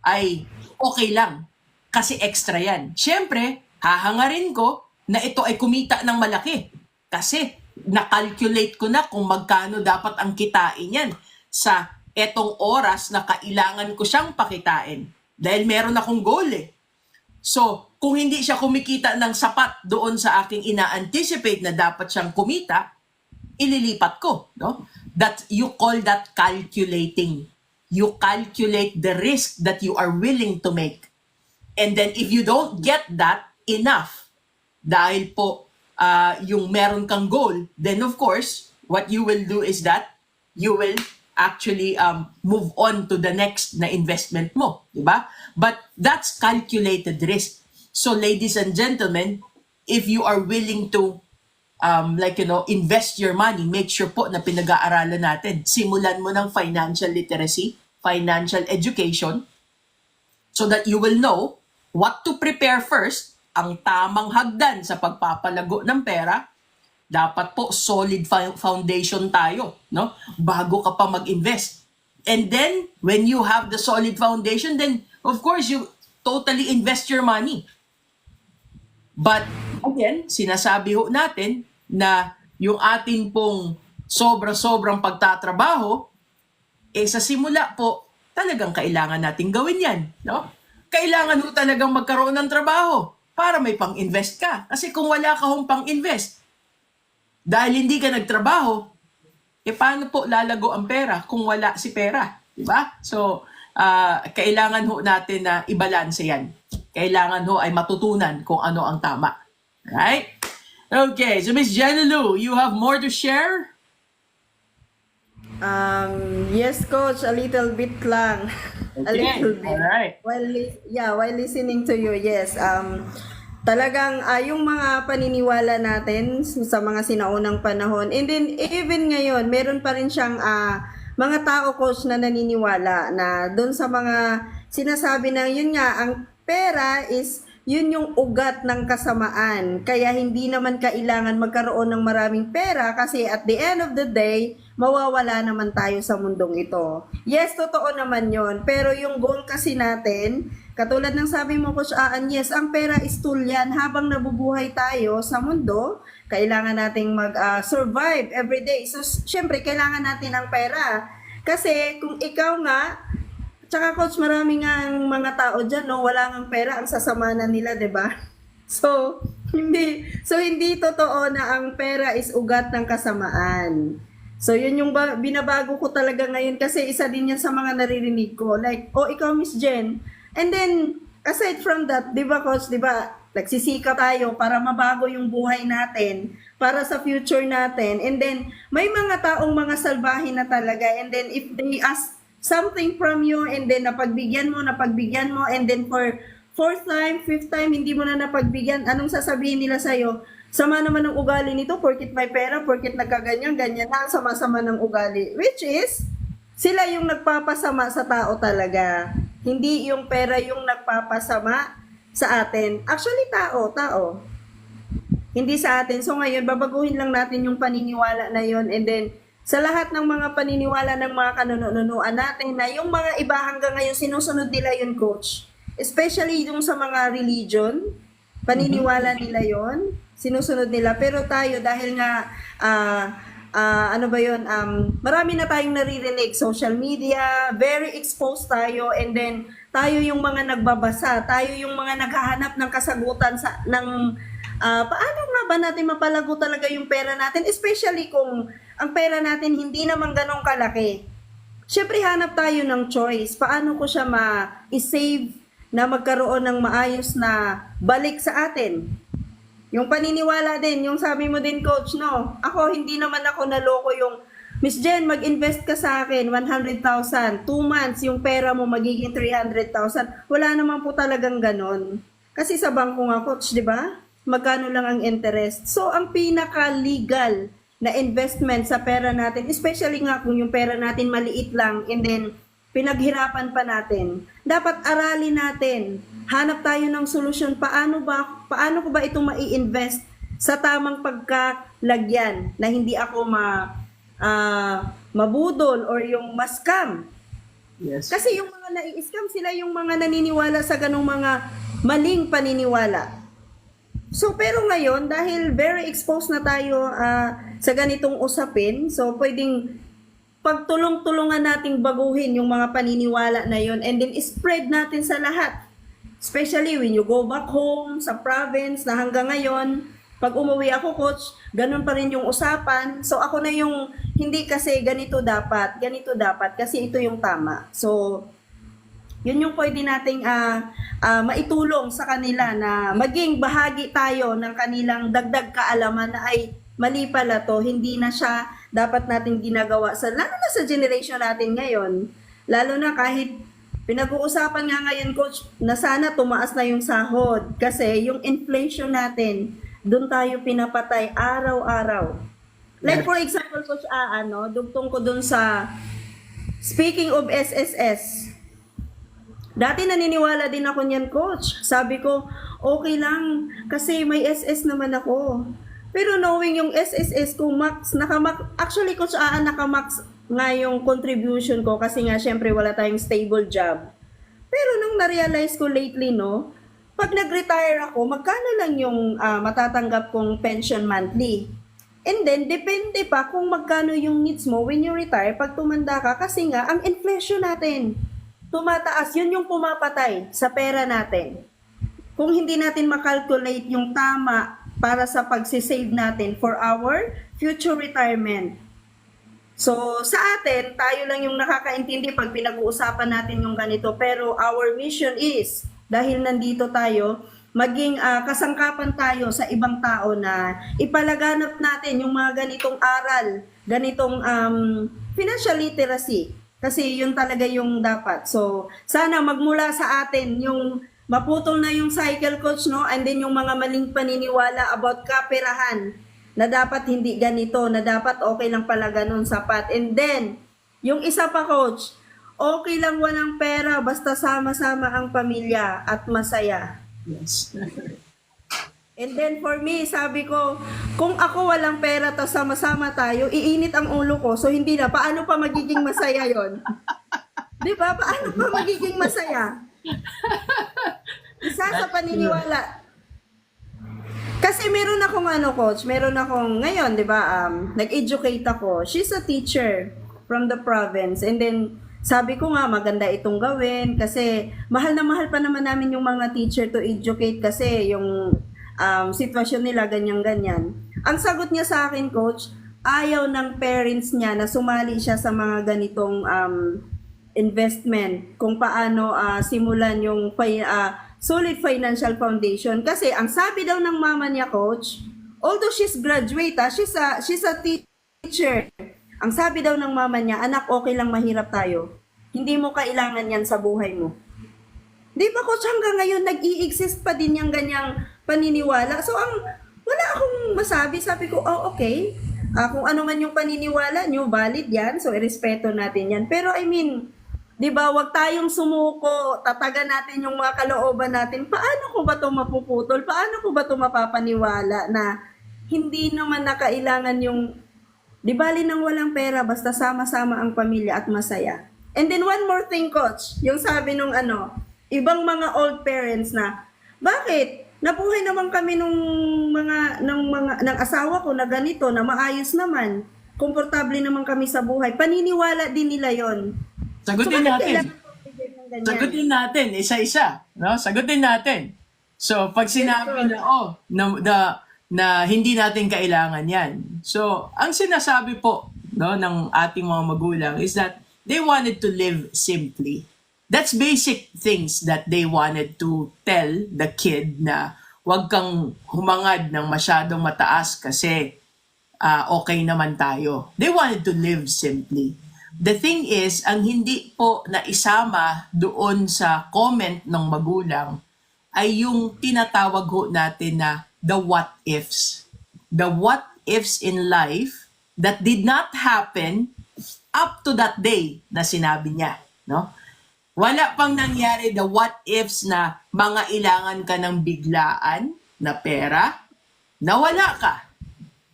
Ay okay lang kasi extra yan. Siyempre, hahangarin ko na ito ay kumita ng malaki kasi na-calculate ko na kung magkano dapat ang kitain yan sa etong oras na kailangan ko siyang pakitain. Dahil meron akong goal eh. So, kung hindi siya kumikita ng sapat doon sa aking ina-anticipate na dapat siyang kumita, ililipat ko, no? That you call that calculating. You calculate the risk that you are willing to make. And then if you don't get that enough, dahil po yung meron kang goal, then of course, what you will do is that you will actually move on to the next na investment mo, di ba? But that's calculated risk. So ladies and gentlemen, if you are willing to invest your money, make sure po na pinag-aaralan natin. Simulan mo ng financial literacy, financial education, so that you will know what to prepare first, ang tamang hagdan sa pagpapalago ng pera. Dapat po solid foundation tayo, no? Bago ka pa mag-invest. And then, when you have the solid foundation, then of course, you totally invest your money. But again, sinasabi ho natin na yung atin pong sobrang pagtatrabaho, sa simula po, talagang kailangan natin gawin yan, no? Kailangan ho talagang magkaroon ng trabaho para may pang-invest ka. Kasi kung wala ka hong pang-invest, dahil hindi ka nagtrabaho, paano po lalago ang pera kung wala si pera? Diba? So, kailangan ho natin na ibalanse yan. Kailangan ho ay matutunan kung ano ang tama. Right? Okay, so Miss Jenna Lou, you have more to share? Yes, Coach, a little bit lang. A Okay, little bit. alright. While listening to you, yes. Talagang yung mga paniniwala natin sa mga sinaunang panahon. And then, even ngayon, meron pa rin siyang mga tao, Coach, na naniniwala na doon sa mga sinasabi na yun nga, ang pera is yun yung ugat ng kasamaan. Kaya hindi naman kailangan magkaroon ng maraming pera kasi at the end of the day, mawawala naman tayo sa mundong ito. Yes, totoo naman yon. Pero yung goal kasi natin, katulad ng sabi mo, Coach Aan, yes, ang pera is tool yan. Habang nabubuhay tayo sa mundo, kailangan nating mag-survive every day. So, syempre, kailangan natin ng pera. Kasi kung ikaw nga, tsaka Coach, marami nga ang mga tao dyan, no? Wala ngang pera, ang sasama na nila, 'di ba? So, hindi totoo na ang pera is ugat ng kasamaan. So, yun yung binabago ko talaga ngayon kasi isa din yan sa mga naririnig ko. Like, oh, ikaw, Miss Jen. And then, aside from that, 'di ba, Coach, 'di ba? Nagsisikap tayo para mabago yung buhay natin, para sa future natin. And then, may mga taong mga salbahin na talaga. And then, if they ask something from you and then napagbigyan mo, and then for 4th time, 5th time, hindi mo na napagbigyan, anong sasabihin nila sa'yo? Sama naman ng ugali nito, porkit may pera, porkit nagkaganyan, ganyan na, sama-sama ng ugali. Which is, Sila yung nagpapasama sa tao talaga. Hindi yung pera yung nagpapasama sa atin. Actually, tao. Hindi sa atin. So ngayon, babaguhin lang natin yung paniniwala na yon, and then sa lahat ng mga paniniwala ng mga kanunuan natin na yung mga iba hanggang ngayon sinusunod nila yun, coach. Especially yung sa mga religion, paniniwala nila yon, sinusunod nila. Pero tayo, dahil nga, ano ba yun, marami na tayong naririnig, social media, very exposed tayo, and then tayo yung mga nagbabasa, tayo yung mga naghahanap ng kasagutan ng paano nga ba natin mapalago talaga yung pera natin, especially kung ang pera natin hindi naman ganong kalaki. Siyempre, hanap tayo ng choice. Paano ko siya ma-save na magkaroon ng maayos na balik sa atin? Yung paniniwala din, yung sabi mo din, coach, no? Ako, hindi naman ako naloko yung, Miss Jen, mag-invest ka sa akin, 100,000. 2 months, yung pera mo magiging 300,000. Wala naman po talagang ganon. Kasi sa bangko nga, coach, di ba? Magkano lang ang interest. So, ang pinaka-legal na investment sa pera natin, especially nga kung yung pera natin maliit lang, and then pinaghirapan pa natin, dapat aralin natin. Hanap tayo ng solusyon. Paano ko ba ito mai-invest sa tamang pagkalagyan na hindi ako mabudol or yung ma-scam. Yes. Kasi yung mga nai-scam, sila yung mga naniniwala sa ganong mga maling paniniwala. So, pero ngayon, dahil very exposed na tayo sa ganitong usapin, so pwedeng pagtulong-tulungan nating baguhin yung mga paniniwala na yon, and then spread natin sa lahat. Especially when you go back home sa province na hanggang ngayon, pag umuwi ako, coach, ganun pa rin yung usapan. So ako na yung hindi kasi ganito dapat kasi ito yung tama. So yun yung pwede nating maitulong sa kanila na maging bahagi tayo ng kanilang dagdag kaalaman na ay mali pala to, hindi na siya dapat nating ginagawa lalo na sa generation natin ngayon. Lalo na kahit pinag-uusapan nga ngayon, coach, na sana tumaas na yung sahod kasi yung inflation natin, doon tayo pinapatay araw-araw. Like for example, coach, dugtong ko doon sa speaking of SSS. Dati naniniwala din ako niyan, coach. Sabi ko, okay lang kasi may SS naman ako. Pero knowing yung SSS ko, actually, coach, nakamax nga yung contribution ko kasi nga syempre wala tayong stable job. Pero nung na-realize ko lately, no, pag nag-retire ako, magkano lang yung matatanggap kong pension monthly? And then, depende pa kung magkano yung needs mo when you retire pag tumanda ka kasi nga, ang inflation natin tumataas, yun yung pumapatay sa pera natin. Kung hindi natin makalculate yung tama para sa pagsisave natin for our future retirement. So, sa atin, tayo lang yung nakakaintindi pag pinag-uusapan natin yung ganito. Pero our mission is, dahil nandito tayo, maging kasangkapan tayo sa ibang tao na ipalaganap natin yung mga ganitong aral, ganitong financial literacy. Kasi yun talaga yung dapat. So, sana magmula sa atin yung maputol na yung cycle, coach, no? And then yung mga maling paniniwala about kaperahan na dapat hindi ganito, na dapat okay lang pala ganun, sapat. And then, yung isa pa, coach, okay lang walang pera basta sama-sama ang pamilya at masaya. Yes. And then for me, sabi ko, kung ako walang pera tapos sama-sama tayo, iinit ang ulo ko. So hindi na, paano pa magiging masaya yon? Di ba? Paano pa magiging masaya? Isa sa paniniwala. Kasi meron akong coach, ngayon, di ba, nag-educate ako. She's a teacher from the province. And then, sabi ko nga, maganda itong gawin kasi mahal na mahal pa naman namin yung mga teacher to educate kasi yung sitwasyon nila ganyan-ganyan. Ang sagot niya sa akin, coach, ayaw ng parents niya na sumali siya sa mga ganitong investment, kung paano simulan yung solid financial foundation. Kasi ang sabi daw ng mama niya, coach, although she's graduate, she's a teacher. Ang sabi daw ng mama niya, anak, okay lang mahirap tayo. Hindi mo kailangan yan sa buhay mo. Di ba, coach, hanggang ngayon nag-i-exist pa din yung ganyang paniniwala. So, wala akong masabi. Sabi ko, oh, okay. Kung ano man yung paniniwala nyo, valid yan, so irespeto natin yan. Pero I mean, di ba, wag tayong sumuko, tatagan natin yung mga kalooban natin. Paano ko ba ito mapuputol? Paano ko ba ito mapapaniwala na hindi naman na kailangan yung, di bali nang walang pera, basta sama-sama ang pamilya at masaya. And then one more thing, coach, yung sabi nung ibang mga old parents na, bakit? Nabuhay naman kami ng asawa ko na ganito, na maayos naman. Komportable naman kami sa buhay. Paniniwala din nila yon. So, Sagutin bakit natin. kailangan ko bigyan ng ganyan? Sagutin natin, isa-isa. No? Sagutin natin. So, pag sinabi na, na hindi natin kailangan yan. So, ang sinasabi po ng ating mga magulang is that they wanted to live simply. That's basic things that they wanted to tell the kid na wag kang humangad ng masyadong mataas kasi okay naman tayo. They wanted to live simply. The thing is, ang hindi po naisama doon sa comment ng magulang ay yung tinatawag ho natin na the what ifs. The what ifs in life that did not happen up to that day na sinabi niya. No? Wala pang nangyari the what ifs na mangailangan ka ng biglaan na pera, nawala ka.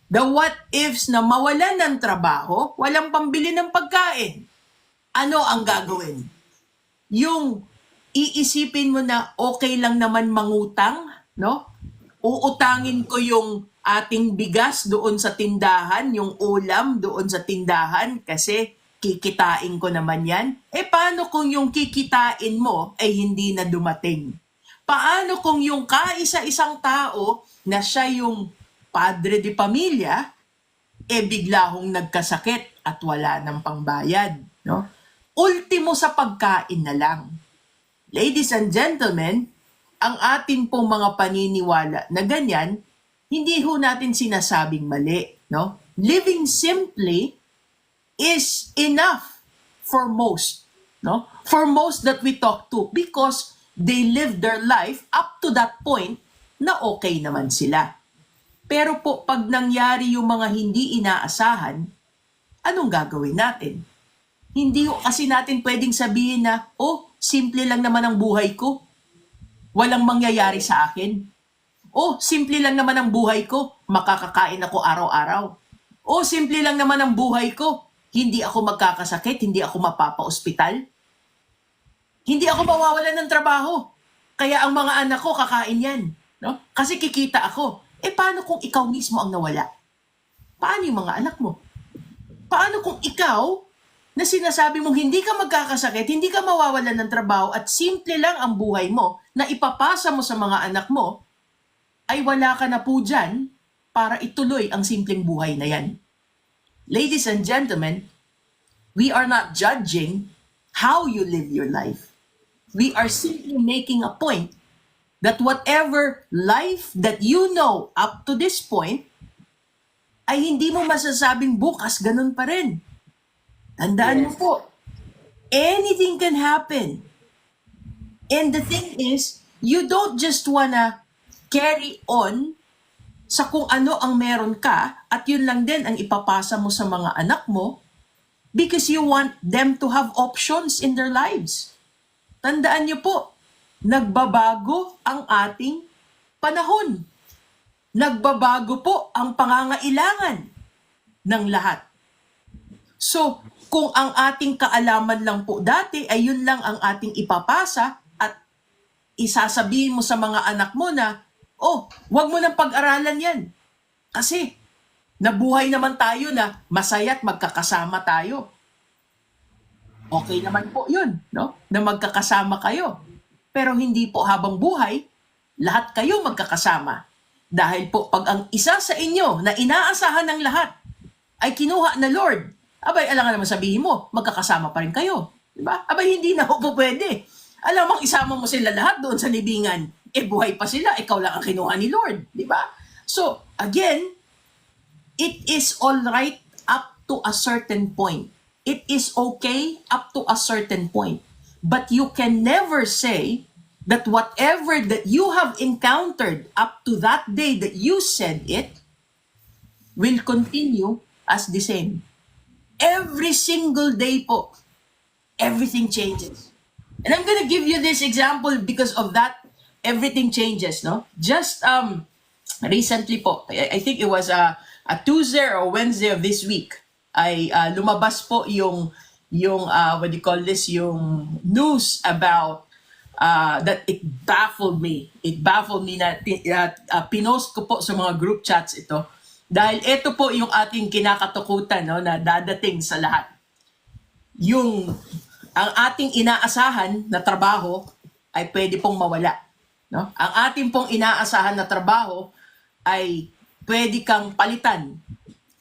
The what ifs na mawalan ng trabaho, walang pambili ng pagkain. Ano ang gagawin? Yung iisipin mo na okay lang naman mangutang, no? Uutangin ko yung ating bigas doon sa tindahan, yung ulam doon sa tindahan kasi kikitain ko naman yan. Paano kung yung kikitain mo ay hindi na dumating? Paano kung yung kaisa-isang tao na siya yung padre de pamilya, bigla hong nagkasakit at wala ng pangbayad? No? Ultimo sa pagkain na lang. Ladies and gentlemen, ang atin pong mga paniniwala na ganyan, hindi ho natin sinasabing mali. No? Living simply is enough for most, no? For most that we talk to because they live their life up to that point na okay naman sila. Pero po, pag nangyari yung mga hindi inaasahan, anong gagawin natin? Hindi kasi natin pwedeng sabihin na, simple lang naman ang buhay ko. Walang mangyayari sa akin. Simple lang naman ang buhay ko. Makakakain ako araw-araw. Simple lang naman ang buhay ko. Hindi ako magkakasakit, hindi ako mapapa-ospital. Hindi ako mawawalan ng trabaho. Kaya ang mga anak ko kakain yan. No? Kasi kikita ako. Paano kung ikaw mismo ang nawala? Paano yung mga anak mo? Paano kung ikaw, na sinasabi mong hindi ka magkakasakit, hindi ka mawawalan ng trabaho at simple lang ang buhay mo na ipapasa mo sa mga anak mo, ay wala ka na po dyan para ituloy ang simpleng buhay na yan. Ladies and gentlemen, we are not judging how you live your life. We are simply making a point that whatever life that you know up to this point, ay hindi mo masasabing bukas ganun pa rin. Tandaan mo po, anything can happen. And the thing is, you don't just wanna carry on sa kung ano ang meron ka at yun lang din ang ipapasa mo sa mga anak mo because you want them to have options in their lives. Tandaan niyo po, nagbabago ang ating panahon. Nagbabago po ang pangangailangan ng lahat. So, kung ang ating kaalaman lang po dati ay yun lang ang ating ipapasa at isasabihin mo sa mga anak mo na, wag mo nang pag-aralan yan. Kasi, nabuhay naman tayo na masaya at magkakasama tayo. Okay naman po yun, no? Na magkakasama kayo. Pero hindi po habang buhay, lahat kayo magkakasama. Dahil po, pag ang isa sa inyo na inaasahan ng lahat ay kinuha na Lord, alangan naman sabihin mo, magkakasama pa rin kayo. Diba? Hindi na po pwede. Alam mo, isama mo sila lahat doon sa libingan. Buhay pa sila, ikaw lang ang kinuha ni Lord. Diba? So, again, it is all right up to a certain point. It is okay up to a certain point. But you can never say that whatever that you have encountered up to that day that you said it, will continue as the same. Every single day po, everything changes. And I'm gonna give you this example because of that, everything changes, no? Just recently po, I think it was a Tuesday or Wednesday of this week, ay lumabas po yung what do you call this, yung news about that it baffled me. It baffled me na pinost ko po sa mga group chats ito. Dahil ito po yung ating kinakatakutan, no, na dadating sa lahat. Ang ating inaasahan na trabaho ay pwede pong mawala. No? Ang ating pong inaasahan na trabaho ay pwede kang palitan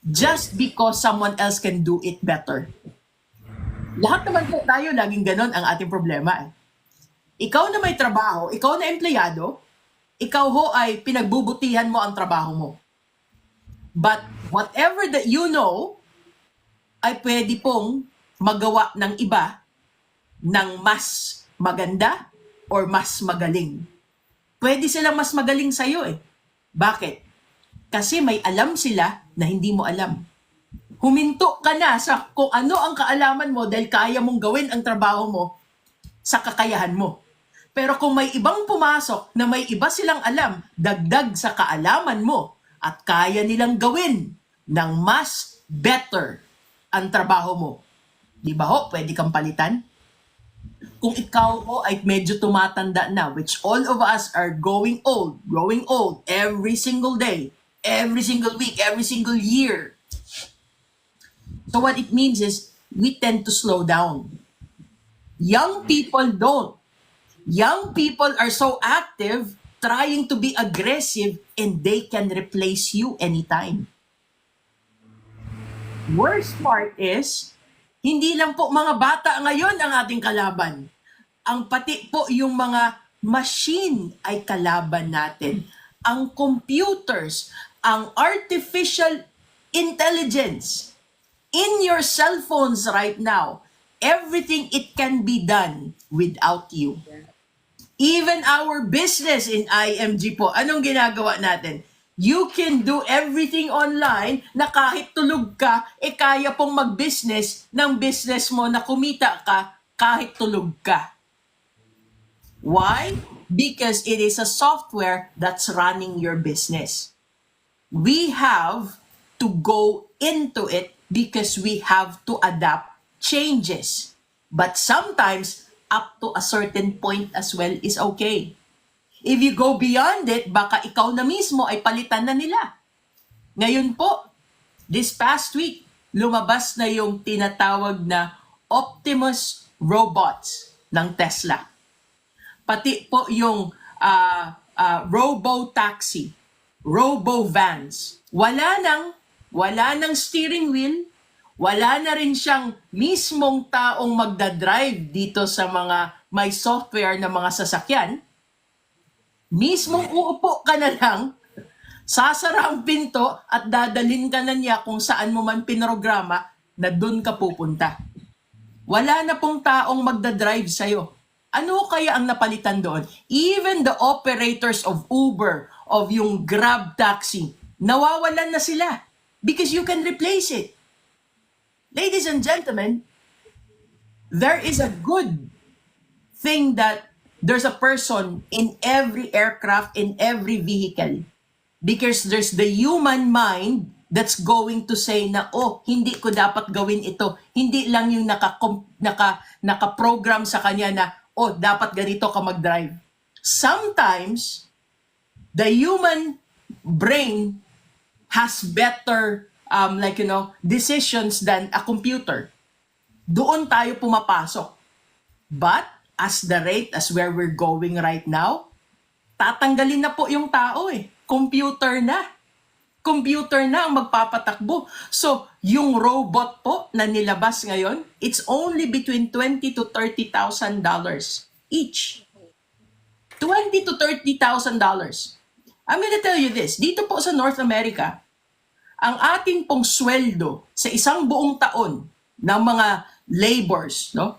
just because someone else can do it better. Lahat naman po tayo, laging ganon ang ating problema. Ikaw na may trabaho, ikaw na empleyado, ikaw ho ay pinagbubutihan mo ang trabaho mo. But whatever that you know, ay pwede pong magawa ng iba ng mas maganda or mas magaling. Pwede silang mas magaling sa'yo eh. Bakit? Kasi may alam sila na hindi mo alam. Huminto ka na sa kung ano ang kaalaman mo dahil kaya mong gawin ang trabaho mo sa kakayahan mo. Pero kung may ibang pumasok na may iba silang alam, dagdag sa kaalaman mo at kaya nilang gawin ng mas better ang trabaho mo. Di ba ho, pwede kang palitan? Kung ikaw ho ay medyo tumatanda na, which all of us are growing old every single day, every single week, every single year. So what it means is we tend to slow down. Young people don't. Young people are so active, trying to be aggressive, and they can replace you anytime. Worst part is, hindi lang po mga bata ngayon ang ating kalaban. Ang pati po yung mga machine ay kalaban natin. Ang computers, ang artificial intelligence. In your cell phones right now, everything it can be done without you. Even our business in IMG po, anong ginagawa natin? You can do everything online na kahit tulog ka, kaya pong mag-business ng business mo na kumita ka kahit tulog ka. Why? Because it is a software that's running your business. We have to go into it because we have to adapt changes. But sometimes, up to a certain point as well is okay. If you go beyond it, baka ikaw na mismo ay palitan na nila. Ngayon po, this past week, lumabas na yung tinatawag na Optimus robots ng Tesla. Pati po yung robo-taxi, robo-vans. Wala nang steering wheel, wala na rin siyang mismong taong magdadrive dito sa mga may software na mga sasakyan. Mismong uupo ka na lang, sasara ang pinto at dadalhin ka na niya kung saan mo man pinrograma na doon ka pupunta. Wala na pong taong magdadrive sa'yo. Ano kaya ang napalitan doon? Even the operators of Uber, of yung Grab taxi, nawawalan na sila because you can replace it. Ladies and gentlemen, there is a good thing that there's a person in every aircraft, in every vehicle. Because there's the human mind that's going to say na, oh, hindi ko dapat gawin ito. Hindi lang yung naka-program sa kanya na, oh, dapat ganito ka mag-drive. Sometimes, the human brain has better decisions than a computer. Doon tayo pumapasok. But, as the rate, as where we're going right now, tatanggalin na po yung tao eh. Computer na. Computer na ang magpapatakbo. So, yung robot po na nilabas ngayon, it's only between $20,000 to $30,000 each. $20,000 to $30,000. I'm gonna tell you this, dito po sa North America, ang ating pong sweldo sa isang buong taon ng mga labors, no?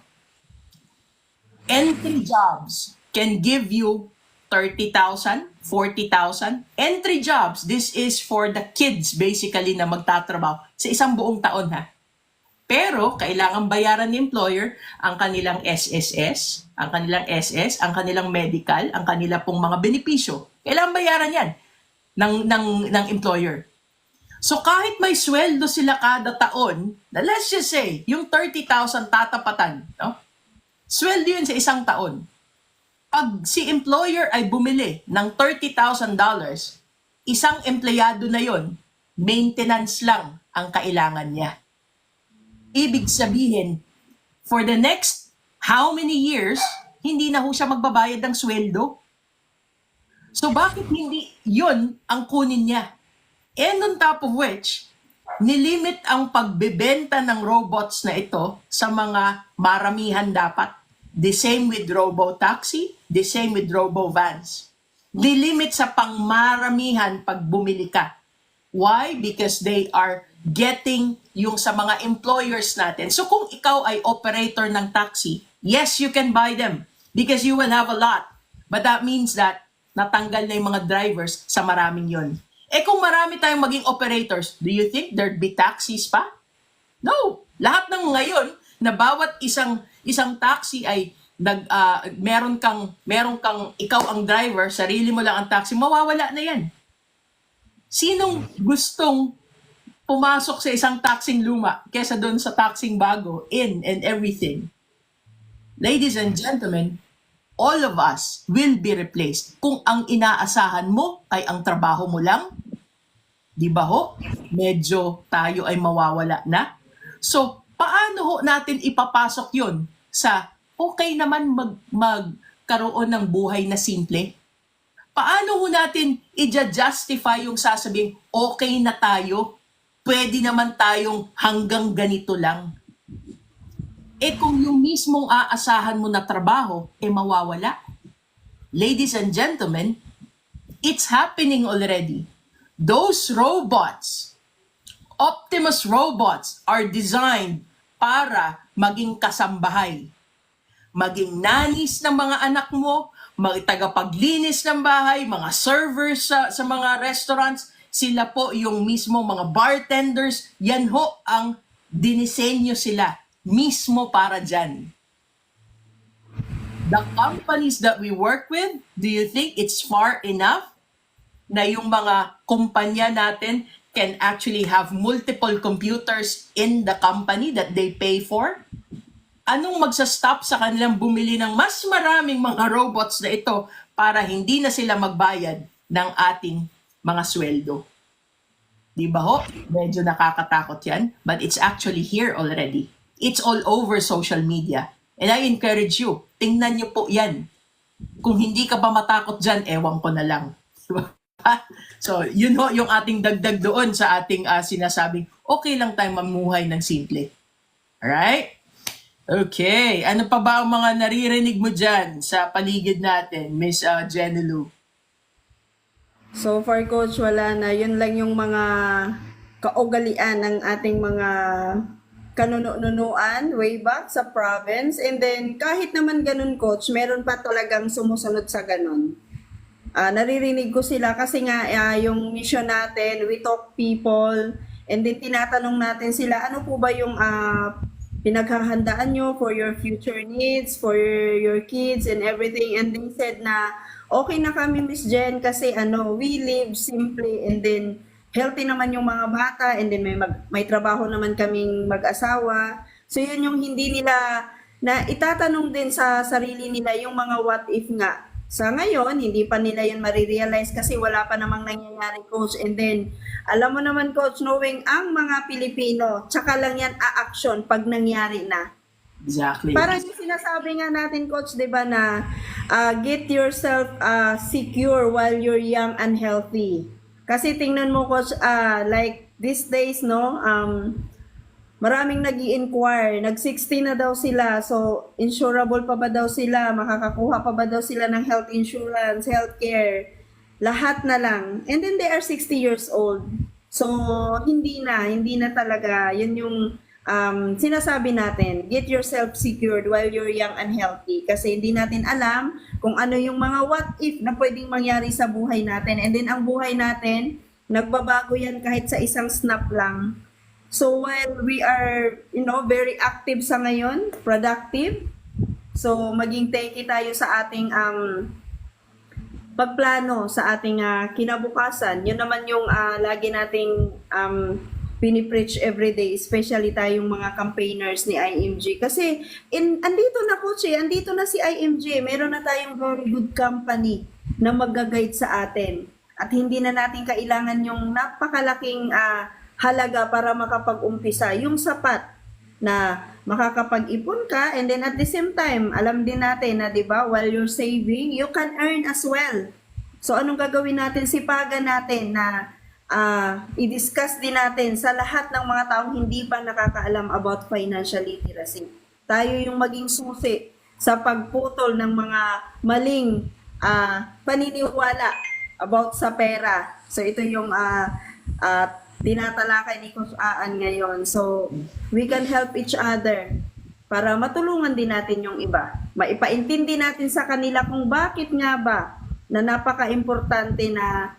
Entry jobs can give you $30,000 40,000. Entry jobs, this is for the kids basically na magtatrabaho sa isang buong taon ha. Pero kailangan bayaran ng employer ang kanilang SSS, ang kanilang SS, ang kanilang medical, ang kanila pong mga benepisyo. Kailangan bayaran yan ng employer. So kahit may sweldo sila kada taon, na let's just say, yung 30,000 tatapatan, no? Sweldo yun sa isang taon. Pag si employer ay bumili ng $30,000, isang empleyado na yon, maintenance lang ang kailangan niya. Ibig sabihin, for the next how many years, hindi na ho siya magbabayad ng sweldo. So bakit hindi yun ang kunin niya? And on top of which, nilimit ang pagbebenta ng robots na ito sa mga maramihan dapat. The same with robo-taxi, the same with robo-vans. Nilimit sa pangmaramihan pag bumili ka. Why? Because they are getting yung sa mga employers natin. So kung ikaw ay operator ng taxi, yes, you can buy them because you will have a lot. But that means that natanggal na yung mga drivers sa maraming yon. Eh kung marami tayong maging operators, do you think there'd be taxis pa? No. Lahat ng ngayon na bawat isang taxi ay meron kang ikaw ang driver, sarili mo lang ang taxi, mawawala na yan. Sinong gustong pumasok sa isang taxing luma kesa doon sa taxing bago, in and everything? Ladies and gentlemen, all of us will be replaced. Kung ang inaasahan mo ay ang trabaho mo lang, di ba ho? Medyo tayo ay mawawala na. So, paano ho natin ipapasok yon sa okay naman magkaroon ng buhay na simple? Paano ho natin i-justify yung sasabihin, okay na tayo, pwede naman tayong hanggang ganito lang? Eh kung yung mismong aasahan mo na trabaho, mawawala. Ladies and gentlemen, it's happening already. Those robots, Optimus robots, are designed para maging kasambahay. Maging nanis ng mga anak mo, mga tagapaglinis ng bahay, mga servers sa mga restaurants, sila po yung mismo mga bartenders, yan ho ang dinisenyo sila mismo para dyan. The companies that we work with, do you think it's far enough na yung mga kumpanya natin can actually have multiple computers in the company that they pay for? Anong magsa-stop sa kanilang bumili ng mas maraming mga robots na ito para hindi na sila magbayad ng ating mga sweldo? Di ba ho? Medyo nakakatakot yan. But it's actually here already. It's all over social media. And I encourage you, tingnan niyo po yan. Kung hindi ka ba matakot dyan, ewan ko na lang. Diba? So, yun ho yung ating dagdag doon sa ating sinasabing, okay lang tayo mamuhay ng simple. Alright? Okay. Ano pa ba ang mga naririnig mo dyan sa paligid natin, Miss Jenny Lou? So far, Coach, wala na. Yun lang yung mga kaugalian ng ating mga kanunuan way back sa province. And then, kahit naman ganun, Coach, meron pa talagang sumusunod sa ganun. Naririnig ko sila kasi nga yung mission natin, we talk people, and then tinatanong natin sila, ano po ba yung pinaghahandaan nyo for your future needs, for your kids and everything. And they said na, okay na kami, Miss Jen, kasi we live simply, and then healthy naman yung mga bata, and then may trabaho naman kaming mag-asawa. So yun yung hindi nila na itatanong din sa sarili nila yung mga what if nga. Sa ngayon, hindi pa nila yun marirealize kasi wala pa namang nangyayari, Coach. And then, alam mo naman, Coach, knowing ang mga Pilipino, tsaka lang yan a-action pag nangyari na. Exactly. Parang yung sinasabi nga natin, Coach, di ba, na get yourself secure while you're young and healthy. Kasi tingnan mo, Coach, like these days, no, maraming nag-i-inquire, nag-60 na daw sila, so insurable pa ba daw sila, makakakuha pa ba daw sila ng health insurance, healthcare, lahat na lang. And then they are 60 years old. So hindi na talaga, yun yung sinasabi natin, get yourself secured while you're young and healthy. Kasi hindi natin alam kung ano yung mga what if na pwedeng mangyari sa buhay natin. And then ang buhay natin, nagbabago yan kahit sa isang snap lang. So while we are, very active sa ngayon, productive, so maging thanky tayo sa ating pagplano sa ating kinabukasan. Yun naman yung lagi nating pinipreach everyday, especially tayong mga campaigners ni IMG. Kasi andito na coach andito na si IMG. Meron na tayong very good company na mag-guide sa atin. At hindi na natin kailangan yung napakalaking halaga para makapag-umpisa. Yung sapat na makakapag-ipon ka, and then at the same time, alam din natin na, di ba, while you're saving, you can earn as well. So, anong gagawin natin? Sipagan natin na i-discuss din natin sa lahat ng mga taong hindi pa nakakaalam about financial literacy. Tayo yung maging susi sa pagputol ng mga maling paniniwala about sa pera. So, ito yung tinatalakay ni Coach Aan ngayon. So, we can help each other para matulungan din natin yung iba. Maipaintindi natin sa kanila kung bakit nga ba na napaka-importante na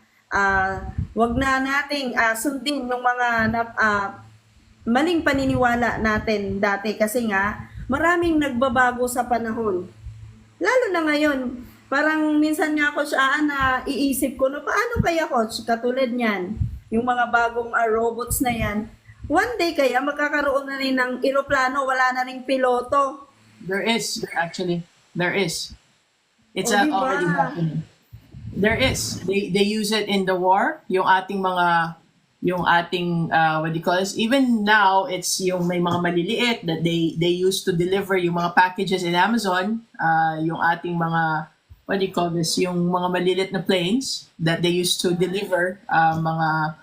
wag na nating sundin yung mga maling paniniwala natin dati kasi nga maraming nagbabago sa panahon. Lalo na ngayon, parang minsan nga Coach Aan na iisip ko, no, paano kaya Coach, katulad niyan, yung mga bagong robots na yan, one day kaya magkakaroon na rin ng eroplano, wala na ring piloto. There is, actually. There is. It's Diba? already happening. There is. They use it in the war. Yung ating, what do you call this? Even now, it's yung may mga maliliit that they used to deliver yung mga packages in Amazon, yung ating mga, what do you call this? Yung mga maliliit na planes that they used to deliver mga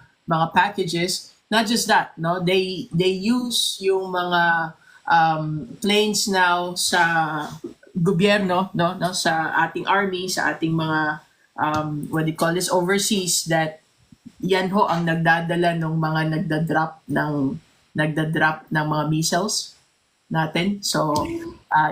packages. Not just that, no? They use yung mga planes now sa gobyerno, no, sa ating army, sa ating mga what do you call this, overseas, that yan ho ang nagdadala ng mga nagda-drop ng mga missiles natin. So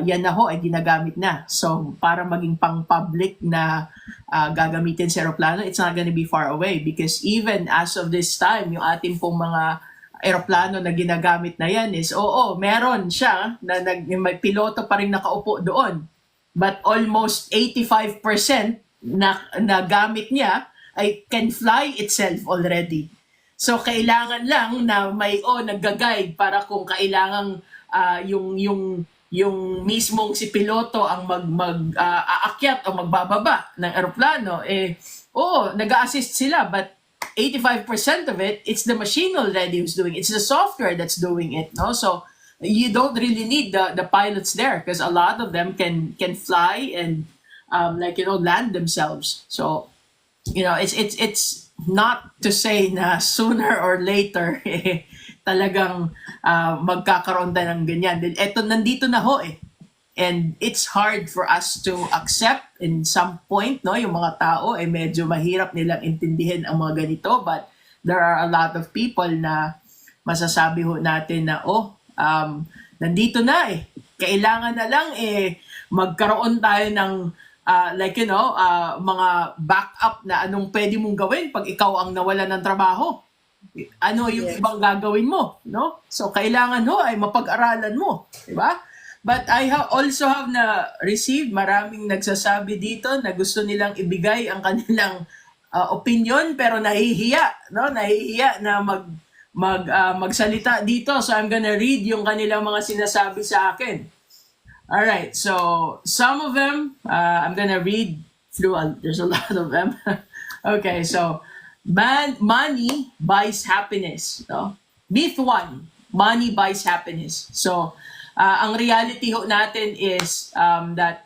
yan na ho ay ginagamit na. So para maging pang-public na gagamitin sa aeroplano, it's not gonna be far away because even as of this time, yung ating pong mga aeroplano na ginagamit na yan is, meron siya na may piloto pa rin nakaupo doon. But almost 85% na gamit niya ay can fly itself already. So kailangan lang na may nagga-guide para kung kailangang yung mismong si piloto ang aakyat o magbababa ng eroplano, nag-a-assist sila, but 85% of it, it's the machine already who's doing it. It's the software that's doing it, no? So you don't really need the pilots there because a lot of them can fly and land themselves. So it's not to say na sooner or later talagang magkakaroon na ng ganyan. Nandito na ho eh. And it's hard for us to accept in some point, no? Yung mga tao medyo mahirap nilang intindihin ang mga ganito, but there are a lot of people na masasabi ho natin na nandito na eh. Kailangan na lang magkaroon tayo ng mga backup na anong pwede mong gawin pag ikaw ang nawalan ng trabaho. Ano yung ibang gagawin mo, no? So kailangan ho ay mapag-aralan mo, di ba? But I also have na received maraming nagsasabi dito na gusto nilang ibigay ang kanilang opinion pero nahihiya, no? Nahihiya na magsalita dito. So I'm gonna read yung kanilang mga sinasabi sa akin. All right. So some of them I'm gonna read through. There's a lot of them. Okay. So money buys happiness. No? Myth 1, money buys happiness. So ang reality ho natin is that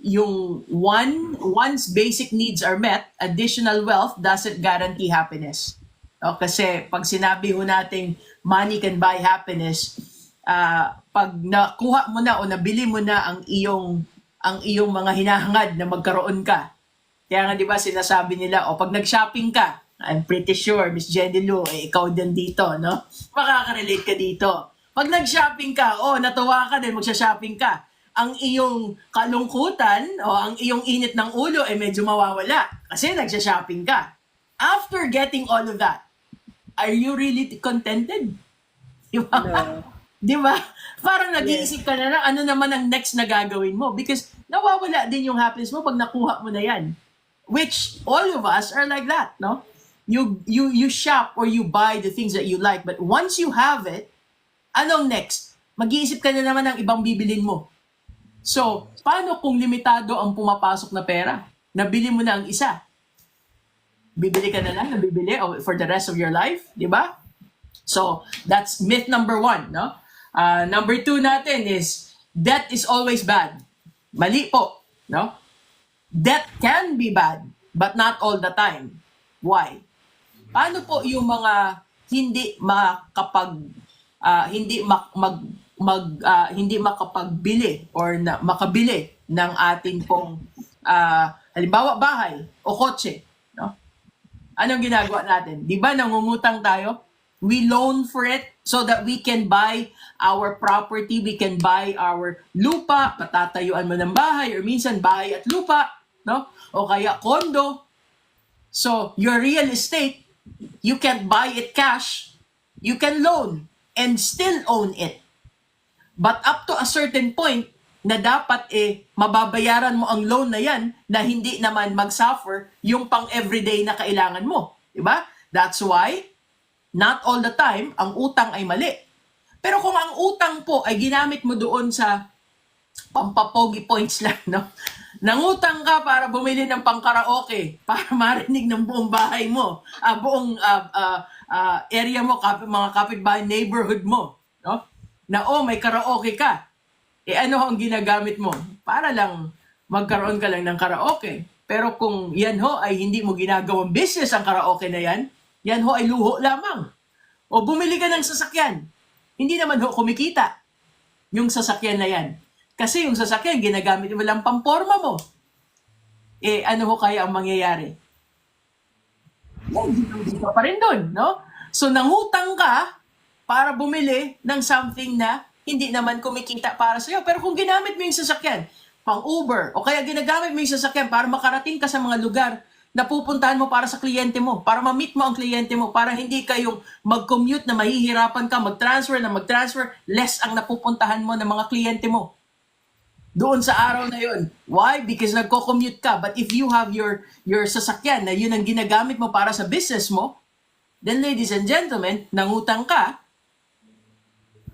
yung one's basic needs are met, additional wealth doesn't guarantee happiness. No? Kasi pag sinabi ho natin money can buy happiness, pag nakuha mo na o nabili mo na ang iyong mga hinahangad na magkaroon ka. Kaya nga 'di ba sinasabi nila pag nag-shopping ka, I'm pretty sure Miss Jenny Lou ikaw din dito, no? Makaka-relate ka dito. Pag nag-shopping ka, natuwa ka din, magsha-shopping ka. Ang iyong kalungkutan o ang iyong init ng ulo ay medyo mawawala kasi nagsha-shopping ka. After getting all of that, are you really contented? Di ba? No. Di ba? Parang nag-iisip ka na lang, ano naman ang next na gagawin mo? Because nawawala din yung happiness mo pag nakuha mo na yan. Which all of us are like that, no? You shop or you buy the things that you like, but once you have it, anong next? Mag-iisip ka na naman ng ibang bibilin mo. So, paano kung limitado ang pumapasok na pera? Nabili mo na ang isa. Bibili ka na lang, nabibili for the rest of your life, di ba? So, that's myth number 1, no? Number 2 natin is, debt is always bad. Mali po, no? Debt can be bad, but not all the time. Why? Paano po yung mga hindi hindi makapagbili or makabili ng ating pong halimbawa bahay o kotse, no? Anong ginagawa natin? 'Di ba nangungutang tayo? We loan for it so that we can buy our property, we can buy our lupa, patatayuan mo ng bahay or minsan bahay at lupa, no? O kaya kondo. So, your real estate, you can't buy it cash, you can loan and still own it. But up to a certain point na dapat mababayaran mo ang loan na yan na hindi naman mag-suffer yung pang everyday na kailangan mo. Diba? That's why, not all the time, ang utang ay mali. Pero kung ang utang po ay ginamit mo doon sa pampapogi points lang, no? Nangutang ka para bumili ng pang-karaoke, para marinig ng buong bahay mo, buong area mo, mga kapitbahay, neighborhood mo, no? Na may karaoke ka. Ano ang ginagamit mo? Para lang magkaroon ka lang ng karaoke. Pero kung yan ho ay hindi mo ginagawang business ang karaoke na yan ho ay luho lamang. O bumili ka ng sasakyan. Hindi naman ho kumikita yung sasakyan na yan. Kasi yung sasakyan, ginagamit mo lang pamporma mo. Ano ho kaya ang mangyayari? Dito pa rin dun, no? So, nangutang ka para bumili ng something na hindi naman kumikita para sa'yo. Pero kung ginamit mo yung sasakyan, pang Uber, o kaya ginagamit mo yung sasakyan para makarating ka sa mga lugar na pupuntahan mo para sa kliyente mo, para ma-meet mo ang kliyente mo, para hindi kayong mag-commute na mahihirapan ka, mag-transfer, less ang napupuntahan mo ng mga kliyente mo doon sa araw na yun. Why? Because nagko-commute ka. But if you have your sasakyan na yun ang ginagamit mo para sa business mo, then ladies and gentlemen, nangutang ka,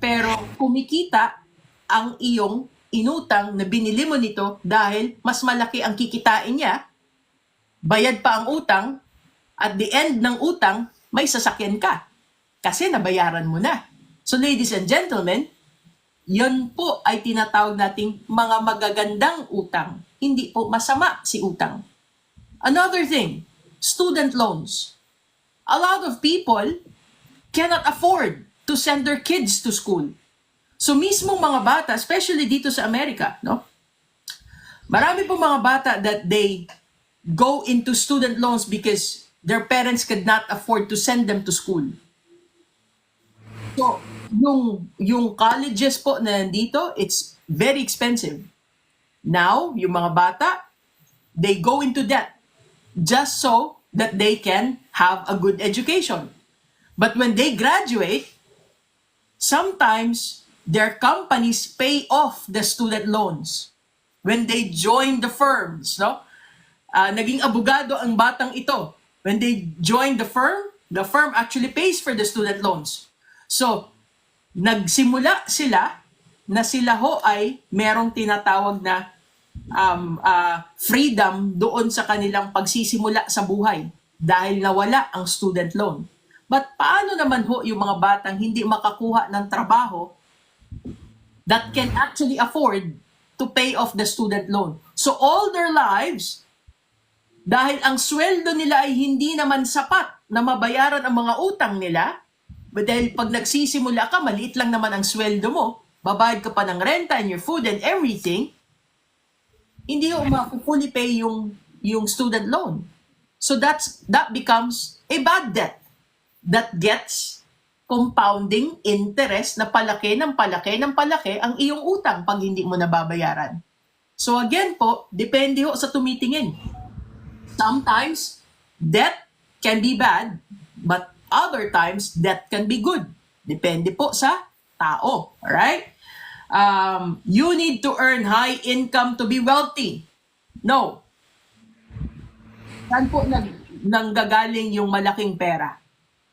pero kumikita ang iyong inutang na binili mo nito dahil mas malaki ang kikitain niya, bayad pa ang utang, at the end ng utang, may sasakyan ka. Kasi nabayaran mo na. So ladies and gentlemen, yan po ay tinatawag nating mga magagandang utang. Hindi po masama si utang. Another thing, student loans. A lot of people cannot afford to send their kids to school. So mismong mga bata, especially dito sa Amerika, no? Marami po mga bata that they go into student loans because their parents could not afford to send them to school. So, yung colleges po na nandito, it's very expensive. Now, yung mga bata, they go into debt just so that they can have a good education. But when they graduate, sometimes their companies pay off the student loans. When they join the firms, no? Naging abogado ang batang ito. When they join the firm actually pays for the student loans. So, nagsimula sila na sila ho ay merong tinatawag na freedom doon sa kanilang pagsisimula sa buhay dahil nawala ang student loan. But paano naman ho yung mga batang hindi makakuha ng trabaho that can actually afford to pay off the student loan? So all their lives, dahil ang sweldo nila ay hindi naman sapat na mabayaran ang mga utang nila, but dahil pag nagsisimula ka, maliit lang naman ang sweldo mo, babayad ka pa ng renta and your food and everything, hindi mo ma-fully pay yung student loan. So that becomes a bad debt that gets compounding interest na palaki ng palaki ng palaki ang iyong utang pag hindi mo nababayaran. So again po, depende ho sa tumitingin. Sometimes, debt can be bad, but other times, debt can be good. Depende po sa tao. Alright? You need to earn high income to be wealthy. No. Saan po nanggagaling yung malaking pera?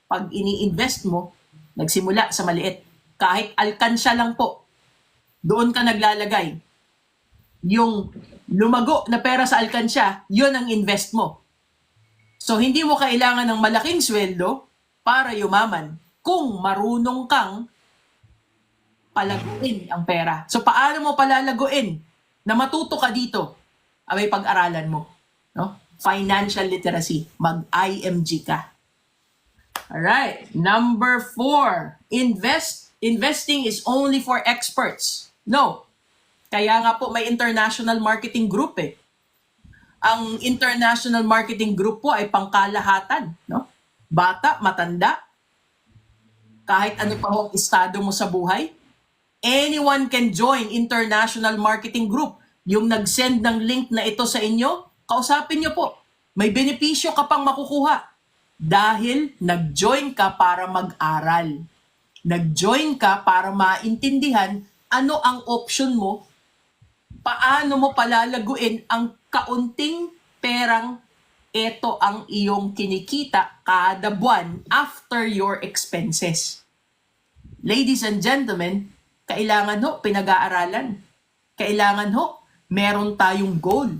Pag ini-invest mo, nagsimula sa maliit. Kahit alkansya lang po, doon ka naglalagay. Yung lumago na pera sa alkansya, yun ang invest mo. So, hindi mo kailangan ng malaking sweldo para yumaman kung marunong kang palaguin ang pera. So, paano mo palalaguin na matuto ka dito? Abay, pag-aralan mo. No? Financial literacy. Mag-IMG ka. Alright. Number 4. Investing is only for experts. No. Kaya nga po may international marketing group eh. Ang international marketing group po ay pangkalahatan. No? Bata, matanda, kahit ano pa ang estado mo sa buhay, anyone can join international marketing group. Yung nag-send ng link na ito sa inyo, kausapin nyo po. May benepisyo ka pang makukuha dahil nag-join ka para mag-aral. Nag-join ka para maintindihan ano ang option mo, paano mo palalaguin ang kaunting perang ito ang iyong kinikita kada buwan after your expenses. Ladies and gentlemen, kailangan ho pinag-aaralan. Kailangan ho meron tayong goal.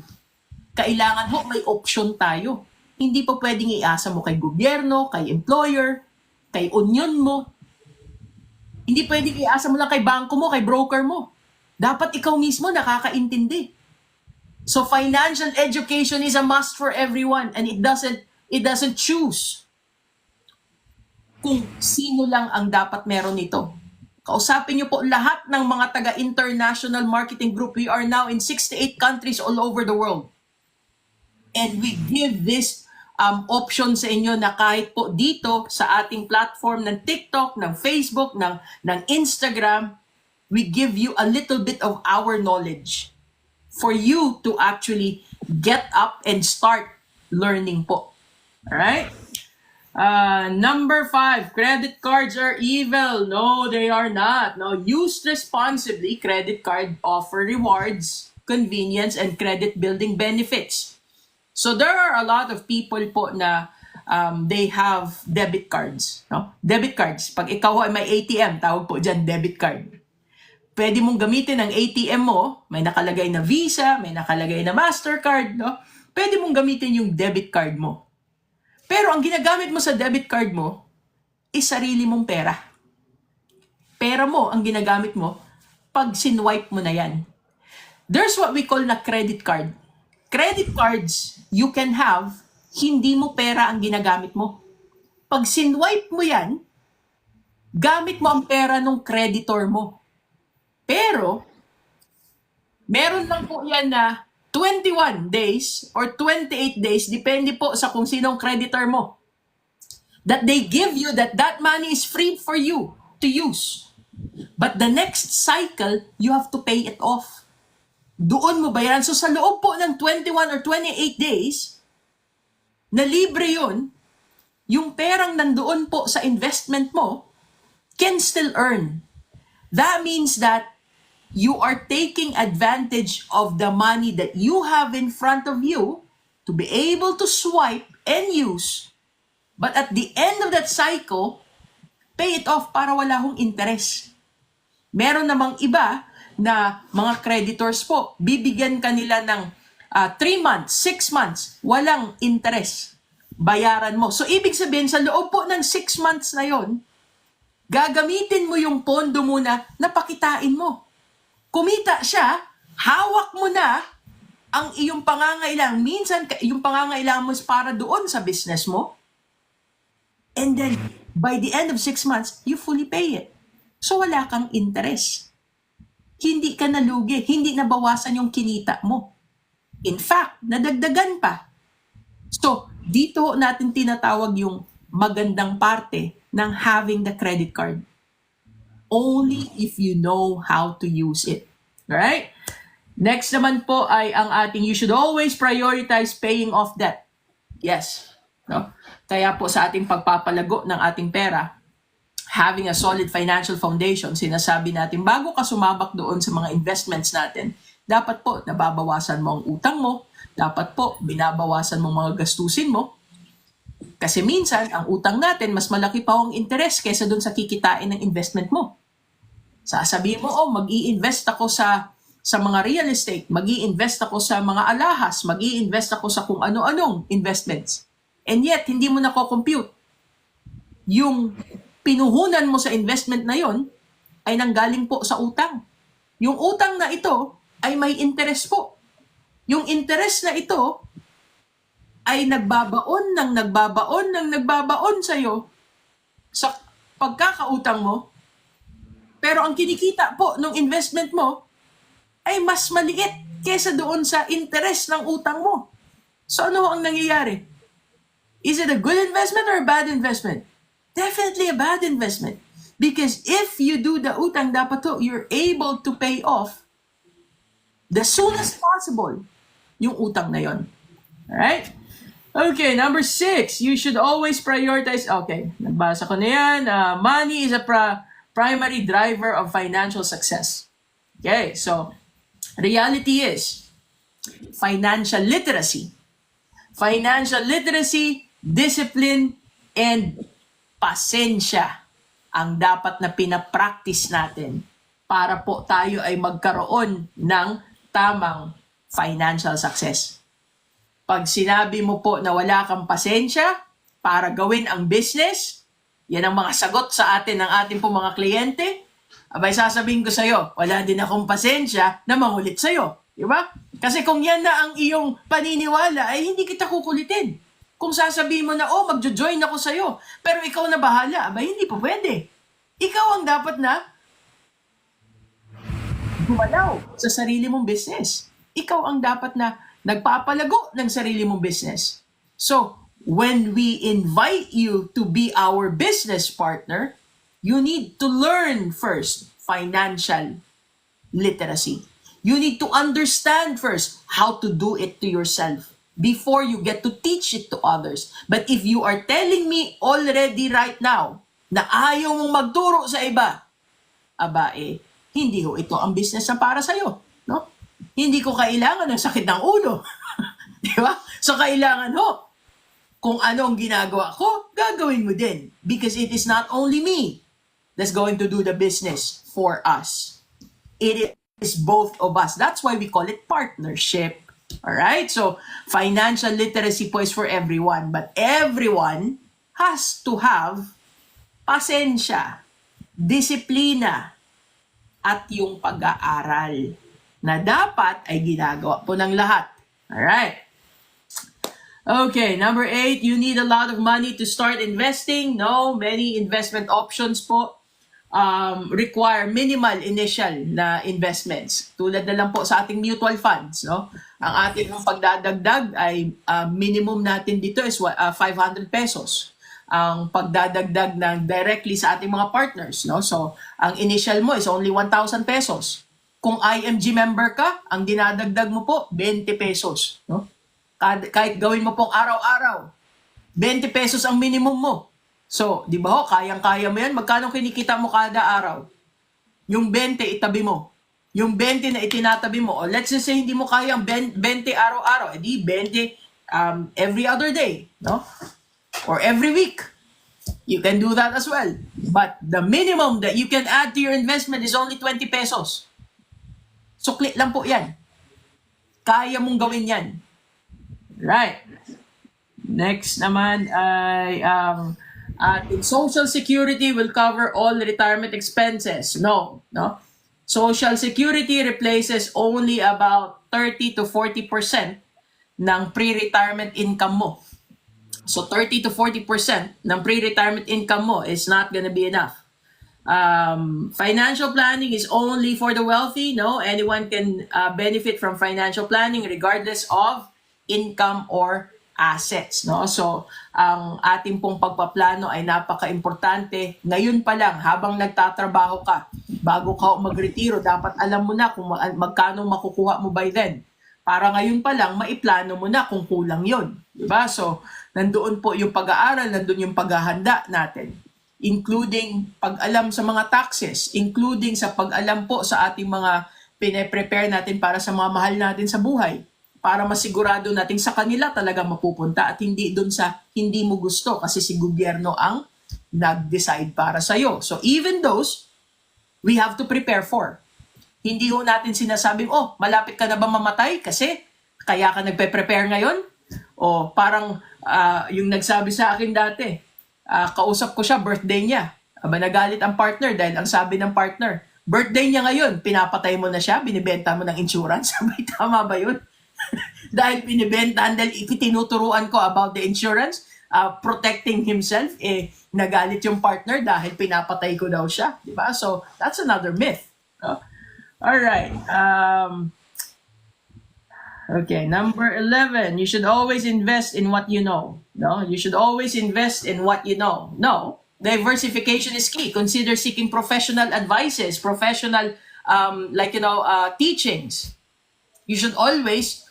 Kailangan ho may option tayo. Hindi pa pwedeng iasa mo kay gobyerno, kay employer, kay union mo. Hindi pwedeng iasa mo lang kay bangko mo, kay broker mo. Dapat ikaw mismo nakakaintindi. So financial education is a must for everyone and it doesn't choose kung sino lang ang dapat meron nito. Kausapin niyo po lahat ng mga taga-international marketing group. We are now in 68 countries all over the world. And we give this option sa inyo na kahit po dito sa ating platform ng TikTok, ng Facebook, ng Instagram, we give you a little bit of our knowledge for you to actually get up and start learning po. Alright? Number 5, credit cards are evil. No, they are not. No, used responsibly, credit card offer rewards, convenience, and credit building benefits. So there are a lot of people po na they have debit cards. No? Debit cards. Pag ikaw ay may ATM, tawag po dyan debit card. Pwede mong gamitin ang ATM mo, may nakalagay na Visa, may nakalagay na Mastercard, no? Pwede mong gamitin yung debit card mo. Pero ang ginagamit mo sa debit card mo is sarili mong pera. Pera mo ang ginagamit mo pag sinwipe mo na yan. There's what we call na credit card. Credit cards you can have, hindi mo pera ang ginagamit mo. Pag sinwipe mo yan, gamit mo ang pera ng creditor mo. Pero, meron lang po yan na 21 days or 28 days, depende po sa kung sinong creditor mo, that they give you that money is free for you to use. But the next cycle, you have to pay it off. Doon mo bayaran. So sa loob po ng 21 or 28 days, na libre yun, yung perang nandoon po sa investment mo, can still earn. That means that you are taking advantage of the money that you have in front of you to be able to swipe and use. But at the end of that cycle, pay it off para wala hong interest. Meron namang iba na mga creditors po, bibigyan kanila ng 3 months, 6 months, walang interest. Bayaran mo. So ibig sabihin, sa loob po ng 6 months na yon, gagamitin mo yung pondo mo na napakitain mo. Kumita siya, hawak mo na ang iyong pangangailangan. Minsan, yung pangangailangan mo is para doon sa business mo. And then, by the end of 6 months, you fully pay it. So, wala kang interest. Hindi ka nalugi, hindi nabawasan yung kinita mo. In fact, nadagdagan pa. So, dito natin tinatawag yung magandang parte ng having the credit card. Only if you know how to use it. Alright? Next naman po ay ang ating, you should always prioritize paying off debt. Yes. No? Kaya po sa ating pagpapalago ng ating pera, having a solid financial foundation, sinasabi natin, bago ka sumabak doon sa mga investments natin, dapat po nababawasan mo ang utang mo, dapat po binabawasan mo mga gastusin mo, kasi minsan, ang utang natin, mas malaki pa ang interest kaysa doon sa kikitain ng investment mo. Sasabihin mo, mag-i-invest ako sa mga real estate, mag-i-invest ako sa mga alahas, mag-i-invest ako sa kung ano-anong investments. And yet, hindi mo nako-compute. Yung pinuhunan mo sa investment na yon ay nanggaling po sa utang. Yung utang na ito ay may interest po. Yung interest na ito ay nagbabaon sa'yo sa pagkakautang mo, pero ang kinikita po ng investment mo ay mas maliit kesa doon sa interest ng utang mo. So ano ang nangyayari? Is it a good investment or a bad investment? Definitely a bad investment. Because if you do the utang, dapat to, you're able to pay off the soonest possible yung utang na yon. Alright? Okay, number 6, you should always prioritize, okay, nagbasa ko na yan, money is a primary driver of financial success. Okay, so, reality is, financial literacy, discipline, and pasensya ang dapat na pinapractice natin para po tayo ay magkaroon ng tamang financial success. Pag sinabi mo po na wala kang pasensya para gawin ang business, yan ang mga sagot sa atin ng ating po mga kliyente, abay sasabihin ko sa'yo, wala din akong pasensya na mangulit sa'yo. Diba? Kasi kung yan na ang iyong paniniwala, ay hindi kita kukulitin. Kung sasabihin mo na, magjo-join ako sa'yo, pero ikaw na bahala, abay hindi po pwede. Ikaw ang dapat na gumalaw sa sarili mong business. Ikaw ang dapat na nagpapalago ng sarili mong business. So, when we invite you to be our business partner, you need to learn first financial literacy. You need to understand first how to do it to yourself before you get to teach it to others. But if you are telling me already right now na ayaw mong magturo sa iba, hindi ho ito ang business na para sa'yo. No? Hindi ko kailangan ng sakit ng ulo. Di ba? So, kailangan ho, kung ano ang ginagawa ko, gagawin mo din. Because it is not only me that's going to do the business for us. It is both of us. That's why we call it partnership. Alright? So, financial literacy po is for everyone. But everyone has to have pasensya, disiplina, at yung pag-aaral na dapat ay ginagawa po ng lahat. Alright. Okay, number 8, you need a lot of money to start investing. No, many investment options po require minimal initial na investments. Tulad na lang po sa ating mutual funds. No? Ang ating pagdadagdag ay minimum natin dito is 500 pesos. Ang pagdadagdag ng directly sa ating mga partners. No? So, ang initial mo is only 1,000 pesos. Kung IMG member ka, ang dinadagdag mo po, 20 pesos. No? Kahit gawin mo pong araw-araw, 20 pesos ang minimum mo. So, di ba ho, kayang-kaya mo yan. Magkano kinikita mo kada araw? Yung 20, itabi mo. Yung 20 na itinatabi mo, let's just say hindi mo kayang 20 araw-araw, edi 20 every other day, no? Or every week. You can do that as well. But the minimum that you can add to your investment is only 20 pesos. Sukli lang po yan. Kaya mong gawin yan. Right. Next naman ay ating Social Security will cover all retirement expenses. No. Social Security replaces only about 30 to 40% ng pre-retirement income mo. So 30 to 40% ng pre-retirement income mo is not gonna be enough. Financial planning is only for the wealthy. No, anyone can benefit from financial planning regardless of income or assets, no? So, ang ating pong pagpaplano ay napaka-importante. Ngayon pa lang, habang nagtatrabaho ka, bago ka magretiro, dapat alam mo na kung magkano makukuha mo by then. Para ngayon pa lang, maiplano mo na kung kulang yon, di ba? So, nandoon po yung pag-aaral, nandoon yung paghahanda natin, including pag-alam sa mga taxes, including sa pag-alam po sa ating mga pine-prepare natin para sa mga mahal natin sa buhay, para masigurado natin sa kanila talaga mapupunta at hindi doon sa hindi mo gusto kasi si gobyerno ang nag-decide para sa'yo. So even those, we have to prepare for. Hindi ho natin sinasabing, oh, malapit ka na ba mamatay kasi kaya ka nagpe-prepare ngayon? O parang yung nagsabi sa akin dati, kausap ko siya, birthday niya. Aba, nagalit ang partner dahil ang sabi ng partner, birthday niya ngayon, pinapatay mo na siya, binibenta mo ng insurance. Sabi, tama ba yun? Dahil binibentahan, dahil itinuturuan ko about the insurance, protecting himself, nagalit yung partner dahil pinapatay ko daw siya. Diba? So, that's another myth. Alright. Okay, number 11. You should always invest in what you know. No? You should always invest in what you know. No. Diversification is key. Consider seeking professional advices, professional, teachings. You should always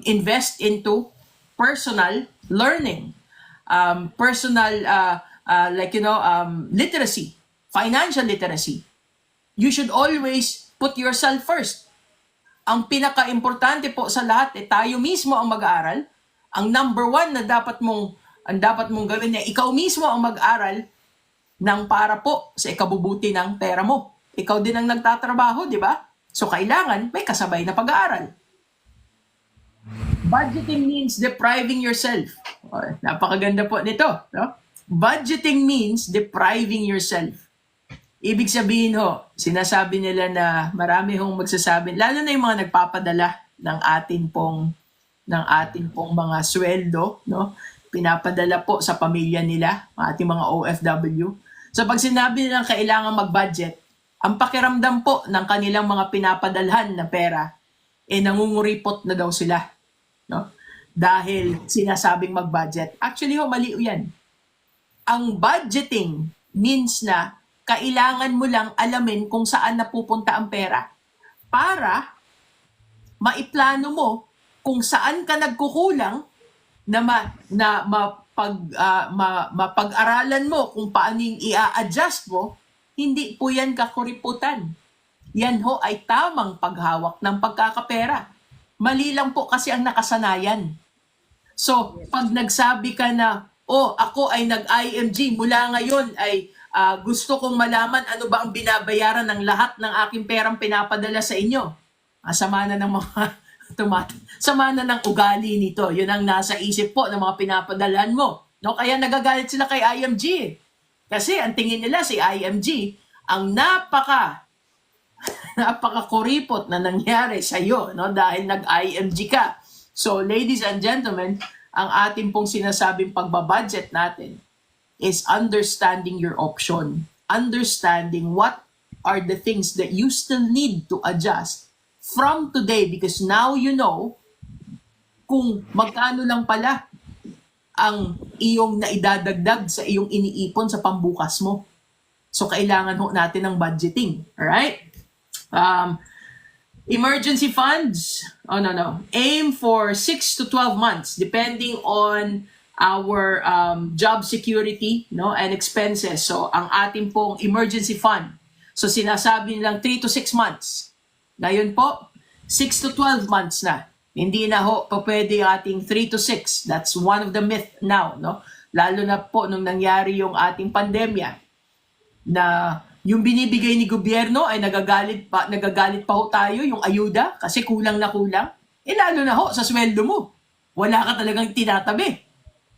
invest into personal learning, literacy, financial literacy. You should always put yourself first. Ang pinaka-importante po sa lahat, tayo mismo ang mag-aaral. Ang number one na dapat mong gawin na ikaw mismo ang mag-aral ng para po sa ikabubuti ng pera mo. Ikaw din ang nagtatrabaho, di ba? So kailangan may kasabay na pag-aaral. Budgeting means depriving yourself. Napakaganda po nito. No? Budgeting means depriving yourself. Ibig sabihin sinasabi nila na marami magsasabi, lalo na yung mga nagpapadala ng ating pong mga sweldo, no? Pinapadala po sa pamilya nila, ating mga OFW. So pag sinabi nilang kailangan mag-budget, ang pakiramdam po ng kanilang mga pinapadalhan na pera, nangunguripot na daw sila. No? Dahil sinasabing mag-budget. Actually, mali yan. Ang budgeting means na kailangan mo lang alamin kung saan napupunta ang pera para maiplano mo kung saan ka nagkukulang na mapag-aralan mo kung paano i-adjust mo. Hindi po yan kakuriputan. Yan ay tamang paghawak ng pagkakapera. Mali lang po kasi ang nakasanayan. So, pag nagsabi ka na, ako ay nag-IMG, mula ngayon ay gusto kong malaman ano ba ang binabayaran ng lahat ng aking perang pinapadala sa inyo. Sama na ng mga sama na ng ugali nito. Yun ang nasa isip po ng mga pinapadalhan mo. No? Kaya nagagalit sila kay IMG. Kasi ang tingin nila si IMG, ang napaka-kuripot na nangyari sa iyo, no? Dahil nag-IMG ka. So, ladies and gentlemen, ang ating pong sinasabing pagbabudget natin is understanding your option. Understanding what are the things that you still need to adjust from today because now you know kung magkano lang pala ang iyong naidadagdag sa iyong iniipon sa pambukas mo. So, kailangan natin ng budgeting. Alright? Emergency funds, aim for 6 to 12 months depending on our job security, no, and expenses. So, ang ating pong emergency fund. So, sinasabi nilang 3 to 6 months. Ngayon po, 6 to 12 months na. Hindi na pwede ating 3 to 6. That's one of the myth now, no? Lalo na po nung nangyari yung ating pandemya na yung binibigay ni gobyerno ay nagagalit pa tayo yung ayuda kasi kulang na kulang. Lalo na sa sweldo mo. Wala ka talagang tinatabi.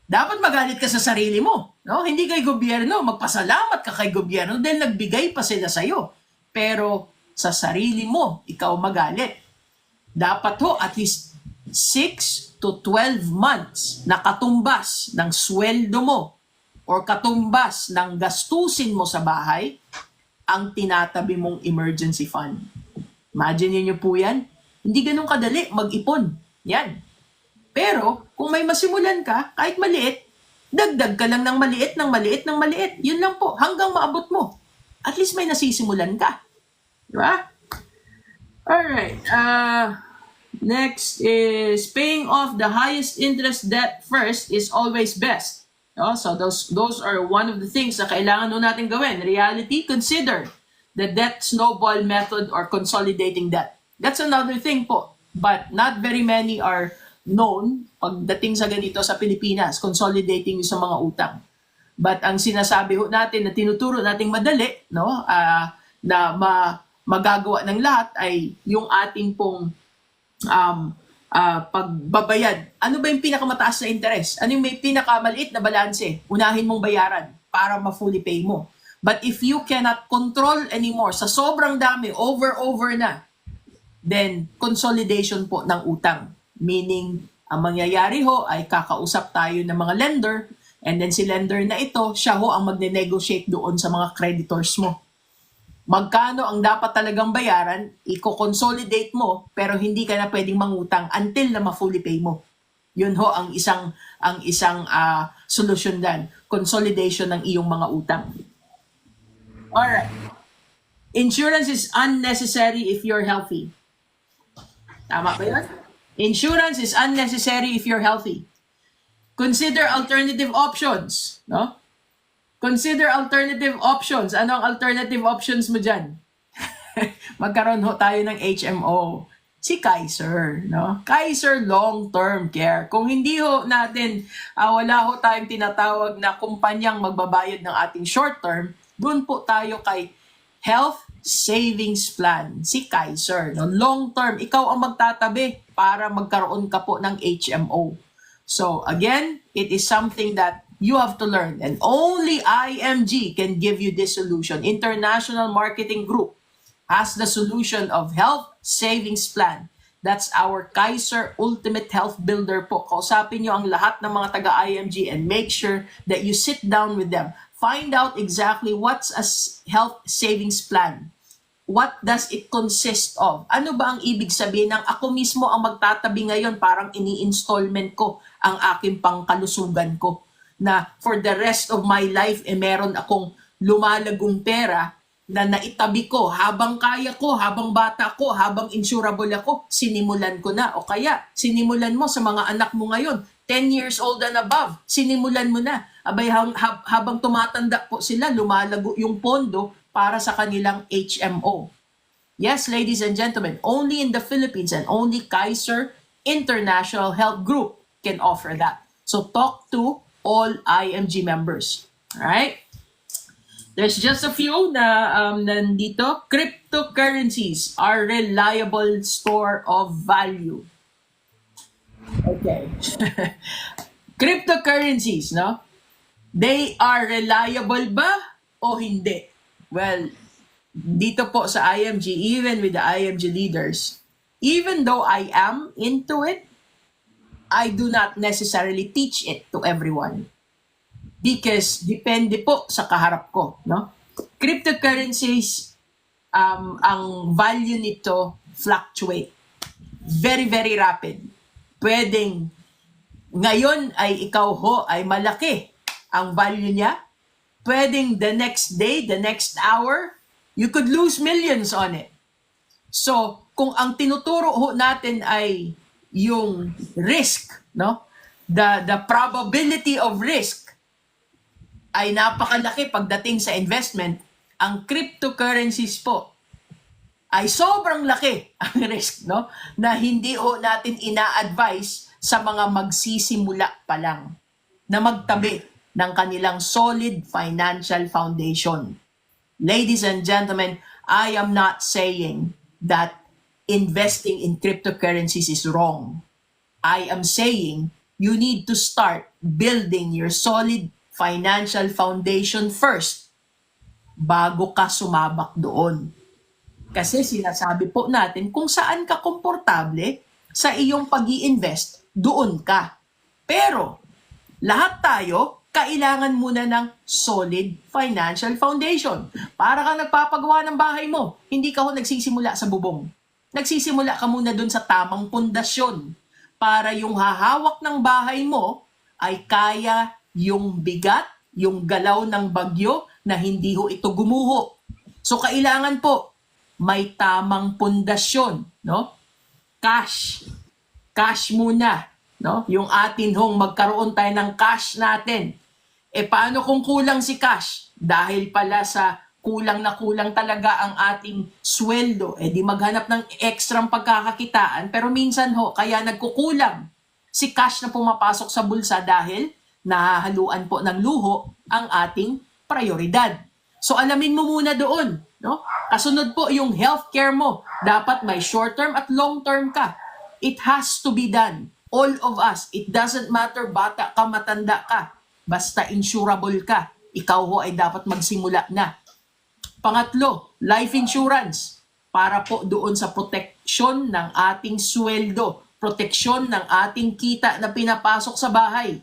Dapat magalit ka sa sarili mo. No? Hindi kay gobyerno. Magpasalamat ka kay gobyerno dahil nagbigay pa sila sa'yo. Pero sa sarili mo, ikaw magalit. Dapat at least 6 to 12 months na katumbas ng sweldo mo or katumbas ng gastusin mo sa bahay ang tinatabi mong emergency fund. Imagine niyo po yan. Hindi ganun kadali mag-ipon. Yan. Pero, kung may masimulan ka, kahit maliit, dagdag ka lang ng maliit, ng maliit, ng maliit. Yun lang po, hanggang maabot mo. At least may nasisimulan ka. Di ba? Alright. Next is paying off the highest interest debt first is always best. So those are one of the things na kailangan nun natin gawin. Reality, consider the debt snowball method or consolidating debt. That's another thing po. But not very many are known pagdating sa ganito sa Pilipinas, consolidating sa mga utang. But ang sinasabi ho natin na tinuturo nating madali, no, na magagawa ng lahat ay yung ating pong pagbabayad. Ano ba yung pinakamataas na interest? Ano yung may pinakamaliit na balanse? Unahin mong bayaran para ma-fully pay mo. But if you cannot control anymore, sa sobrang dami, over na, then consolidation po ng utang. Meaning, ang mangyayari ho ay kakausap tayo ng mga lender, and then si lender na ito, siya ho ang magne-negotiate doon sa mga creditors mo. Magkano ang dapat talagang bayaran, i-consolidate mo, pero hindi ka na pwedeng mangutang until na ma-fully pay mo. Yun ho ang isang solusyon dan, consolidation ng iyong mga utang. Alright. Insurance is unnecessary if you're healthy. Tama ba yun? Insurance is unnecessary if you're healthy. Consider alternative options, no? Consider alternative options. Ano ang alternative options mo dyan? Magkaroon ho tayo ng HMO. Si Kaiser, no? Kaiser Long-Term Care. Kung hindi ho natin, wala ho tayong tinatawag na kumpanyang magbabayad ng ating short-term, doon po tayo kay Health Savings Plan, si Kaiser. No? Long-term, ikaw ang magtatabi para magkaroon ka po ng HMO. So again, it is something that you have to learn, and only IMG can give you this solution. International Marketing Group has the solution of Health Savings Plan. That's our Kaiser Ultimate Health Builder po. Kausapin nyo ang lahat ng mga taga-IMG and make sure that you sit down with them. Find out exactly what's a health savings plan. What does it consist of? Ano ba ang ibig sabihin ng ako mismo ang magtatabi ngayon, parang ini-installment ko ang aking pangkalusugan ko, na for the rest of my life meron akong lumalagong pera na naitabi ko habang kaya ko, habang bata ko, habang insurable ako, sinimulan ko na. O kaya sinimulan mo sa mga anak mo ngayon, 10 years old and above, sinimulan mo na. Abay, habang tumatanda po sila, lumalago yung pondo para sa kanilang HMO. Yes, ladies and gentlemen, only in the Philippines and only Kaiser International Health Group can offer that. So talk to all IMG members. Alright? There's just a few na nandito. Cryptocurrencies are reliable store of value. Okay. Cryptocurrencies, no? They are reliable ba o hindi? Well, dito po sa IMG, even with the IMG leaders, even though I am into it, I do not necessarily teach it to everyone. Because depende po sa kaharap ko, no? Cryptocurrencies, ang value nito fluctuate. Very, very rapid. Pwedeng ngayon ay ikaw ho ay malaki ang value niya. Pwedeng the next day, the next hour, you could lose millions on it. So, kung ang tinuturo ho natin ay yung risk, no? The probability of risk ay napakalaki pagdating sa investment, ang cryptocurrencies po ay sobrang laki ang risk, no? Na hindi ho natin ina-advise sa mga magsisimula pa lang na magtabi ng kanilang solid financial foundation. Ladies and gentlemen, I am not saying that investing in cryptocurrencies is wrong. I am saying you need to start building your solid financial foundation first bago ka sumabak doon. Kasi sinasabi po natin kung saan ka komportable sa iyong pag-i-invest, doon ka. Pero lahat tayo kailangan muna ng solid financial foundation. Para kang nagpapagawa ng bahay mo, hindi ka ho nagsisimula sa bubong. Nagsisimula ka muna doon sa tamang pundasyon para yung hahawak ng bahay mo ay kaya yung bigat, yung galaw ng bagyo na hindi ho ito gumuho. So kailangan po may tamang pundasyon, no? Cash. Cash muna, no? Yung atin hong magkaroon tayo ng cash natin. E paano kung kulang si cash? Dahil pala sa kulang na kulang talaga ang ating sweldo, eh di maghanap ng ekstrang pagkakakitaan, pero minsan ho, kaya nagkukulang si cash na pumapasok sa bulsa dahil nahahaluan po ng luho ang ating prioridad. So alamin mo muna doon, no? Kasunod po yung healthcare mo. Dapat may short term at long term ka. It has to be done. All of us. It doesn't matter bata ka, matanda ka. Basta insurable ka. Ikaw ho ay dapat magsimula na. Pangatlo, life insurance. Para po doon sa proteksyon ng ating sweldo. Proteksyon ng ating kita na pinapasok sa bahay.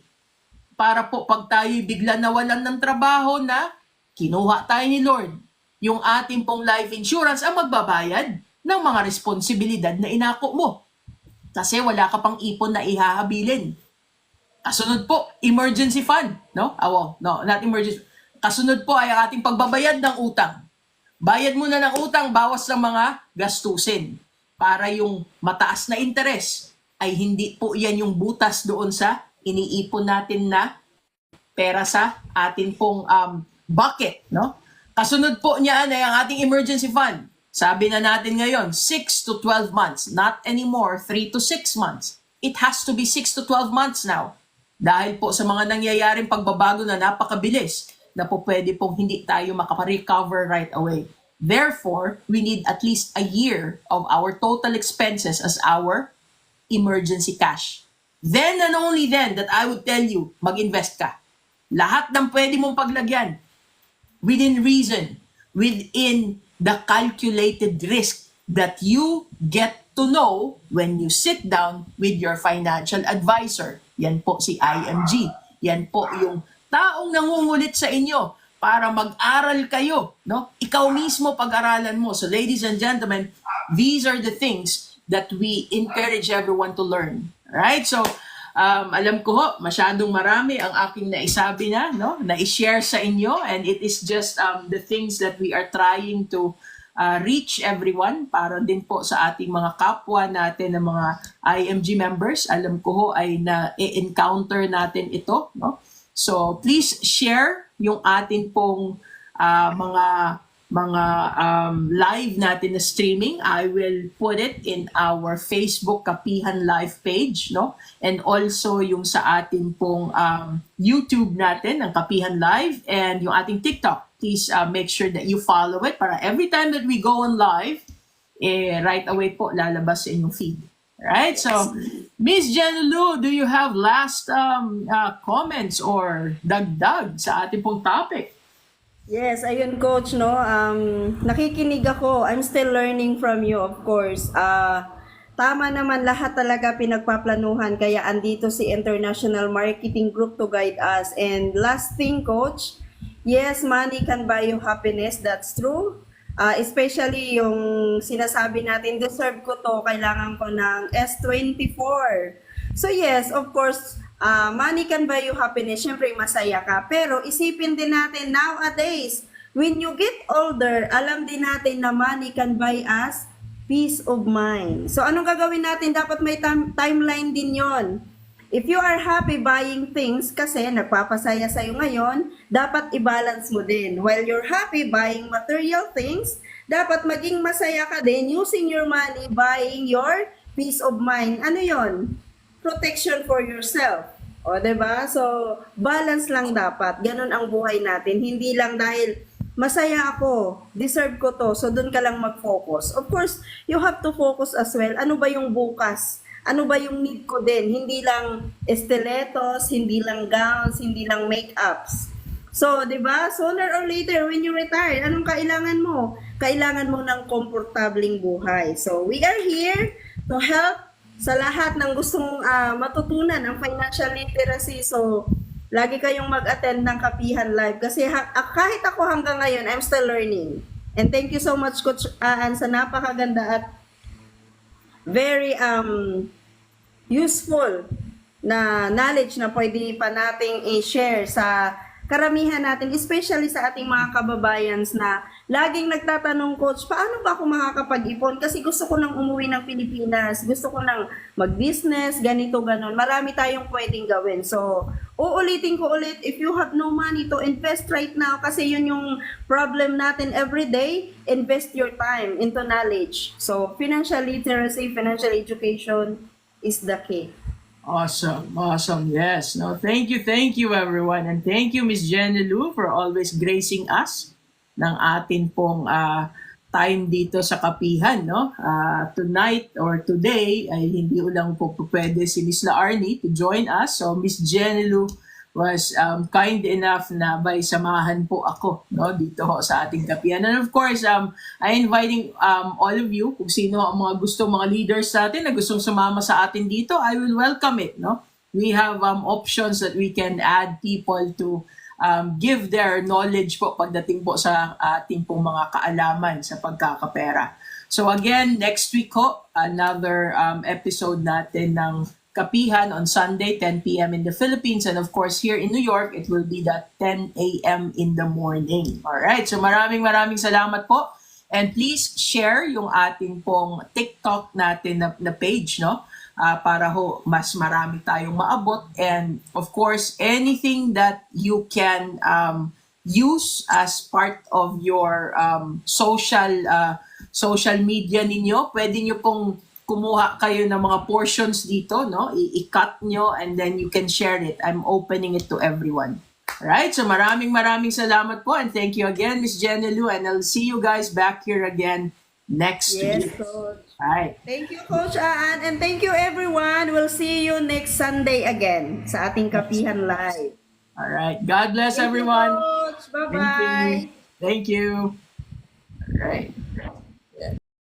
Para po pag tayo'y bigla nawalan ng trabaho na kinuha tayo ni Lord, yung ating pong life insurance ang magbabayad ng mga responsibilidad na inako mo. Kasi wala ka pang ipon na ihahabilin. Kasunod po, emergency fund. No, not emergency. Kasunod po ay ang ating pagbabayad ng utang. Bayad muna ng utang, bawas ng mga gastusin. Para yung mataas na interes ay hindi po yan yung butas doon sa iniipon natin na pera sa atin pong bucket, no? Kasunod po niyan ay ang ating emergency fund. Sabi na natin ngayon, 6 to 12 months, not anymore 3 to 6 months. It has to be 6 to 12 months now. Dahil po sa mga nangyayaring pagbabago na napakabilis, na po pwede pong hindi tayo makaparecover right away. Therefore, we need at least a year of our total expenses as our emergency cash. Then and only then that I would tell you, mag-invest ka. Lahat ng pwede mong paglagyan, within reason, within the calculated risk that you get to know when you sit down with your financial advisor. Yan po si IMG. Yan po yung taong nangungulit sa inyo para mag-aral kayo, no? Ikaw mismo pag-aralan mo. So ladies and gentlemen, these are the things that we encourage everyone to learn. Right? So alam ko ho, masyadong marami ang aking naisabi na, no? Na-share sa inyo, and it is just the things that we are trying to reach everyone para din po sa ating mga kapwa natin ng mga IMG members. Alam ko ho ay na-encounter natin ito, no? So please share yung atin pong mga live natin na streaming. I will put it in our Facebook Kapihan Live page, no? And also yung sa atin pong YouTube natin, ang Kapihan Live, and yung ating TikTok. Please make sure that you follow it para every time that we go on live, right away po lalabas sa inyong feed. Right? So, Miss Jenelu, do you have last comments or dagdag sa ating pong topic? Yes, ayun coach, no. Nakikinig ako. I'm still learning from you, of course. Tama naman, lahat talaga pinagpaplanuhan, kaya andito si International Marketing Group to guide us. And last thing, coach, yes, money can buy you happiness. That's true. Especially yung sinasabi natin, deserve ko to, kailangan ko ng S24. So yes, of course, money can buy you happiness. Siyempre, masaya ka. Pero isipin din natin, nowadays, when you get older, alam din natin na money can buy us peace of mind. So anong gagawin natin? Dapat may timeline din yon. If you are happy buying things kasi nagpapasaya sa'yo ngayon, dapat i-balance mo din. While you're happy buying material things, dapat maging masaya ka din using your money buying your peace of mind. Ano yon? Protection for yourself. O, diba? So, balance lang dapat. Ganon ang buhay natin. Hindi lang dahil masaya ako, deserve ko to, so doon ka lang mag-focus. Of course, you have to focus as well. Ano ba yung bukas? Ano ba yung need ko din? Hindi lang estiletos, hindi lang gowns, hindi lang make-ups. So, di ba? Sooner or later, when you retire, anong kailangan mo? Kailangan mo ng komportabling buhay. So, we are here to help sa lahat ng gustong matutunan ang financial literacy. So, lagi kayong mag-attend ng Kapihan Live. Kasi kahit ako hanggang ngayon, I'm still learning. And thank you so much, Coach Ann, sa napakaganda at very useful na knowledge na pwede pa nating i-share sa karamihan natin, especially sa ating mga kababayans na laging nagtatanong, Coach, paano ba ako makakapag-ipon? Kasi gusto ko nang umuwi ng Pilipinas, gusto ko nang mag-business, ganito, ganon. Marami tayong pwedeng gawin. So, uulitin ko ulit, if you have no money to invest right now, kasi yun yung problem natin every day, invest your time into knowledge. So, financial literacy, financial education is the key. Awesome, awesome. Yes. No, thank you everyone. And thank you Miss Jenny Lou for always gracing us ng atin pong time dito sa Kapihan, no? Tonight or today ay hindi ulang po pwede si Miss La Arnie to join us. So Miss Jenny Lou was kind enough na by samahan po ako, no, dito ho sa ating Kapihan. And of course, I inviting all of you, kung sino ang mga mga leaders sa atin na gustong sumama sa atin dito, I will welcome it, no? We have options that we can add people to give their knowledge po pagdating po sa ating pong mga kaalaman sa pagkakapera. So again, next week ho, another episode natin ng Kapihan on Sunday, 10 p.m. in the Philippines. And of course, here in New York, it will be that 10 a.m. in the morning. Alright, so maraming salamat po. And please share yung ating pong TikTok natin na page, no? Para ho, mas marami tayong maabot. And of course, anything that you can use as part of your social media ninyo, pwede nyo pong kumuha kayo ng mga portions dito, no? I-cut nyo and then you can share it. I'm opening it to everyone. Alright, so maraming salamat po and thank you again, Miss Jenny Lou, and I'll see you guys back here again next week. Yes, Coach. Alright. Thank you, Coach Aan, and thank you, everyone. We'll see you next Sunday again sa ating Kapihan Live. Alright, God bless Thank you, everyone. Coach. Bye-bye. Thank you. Alright.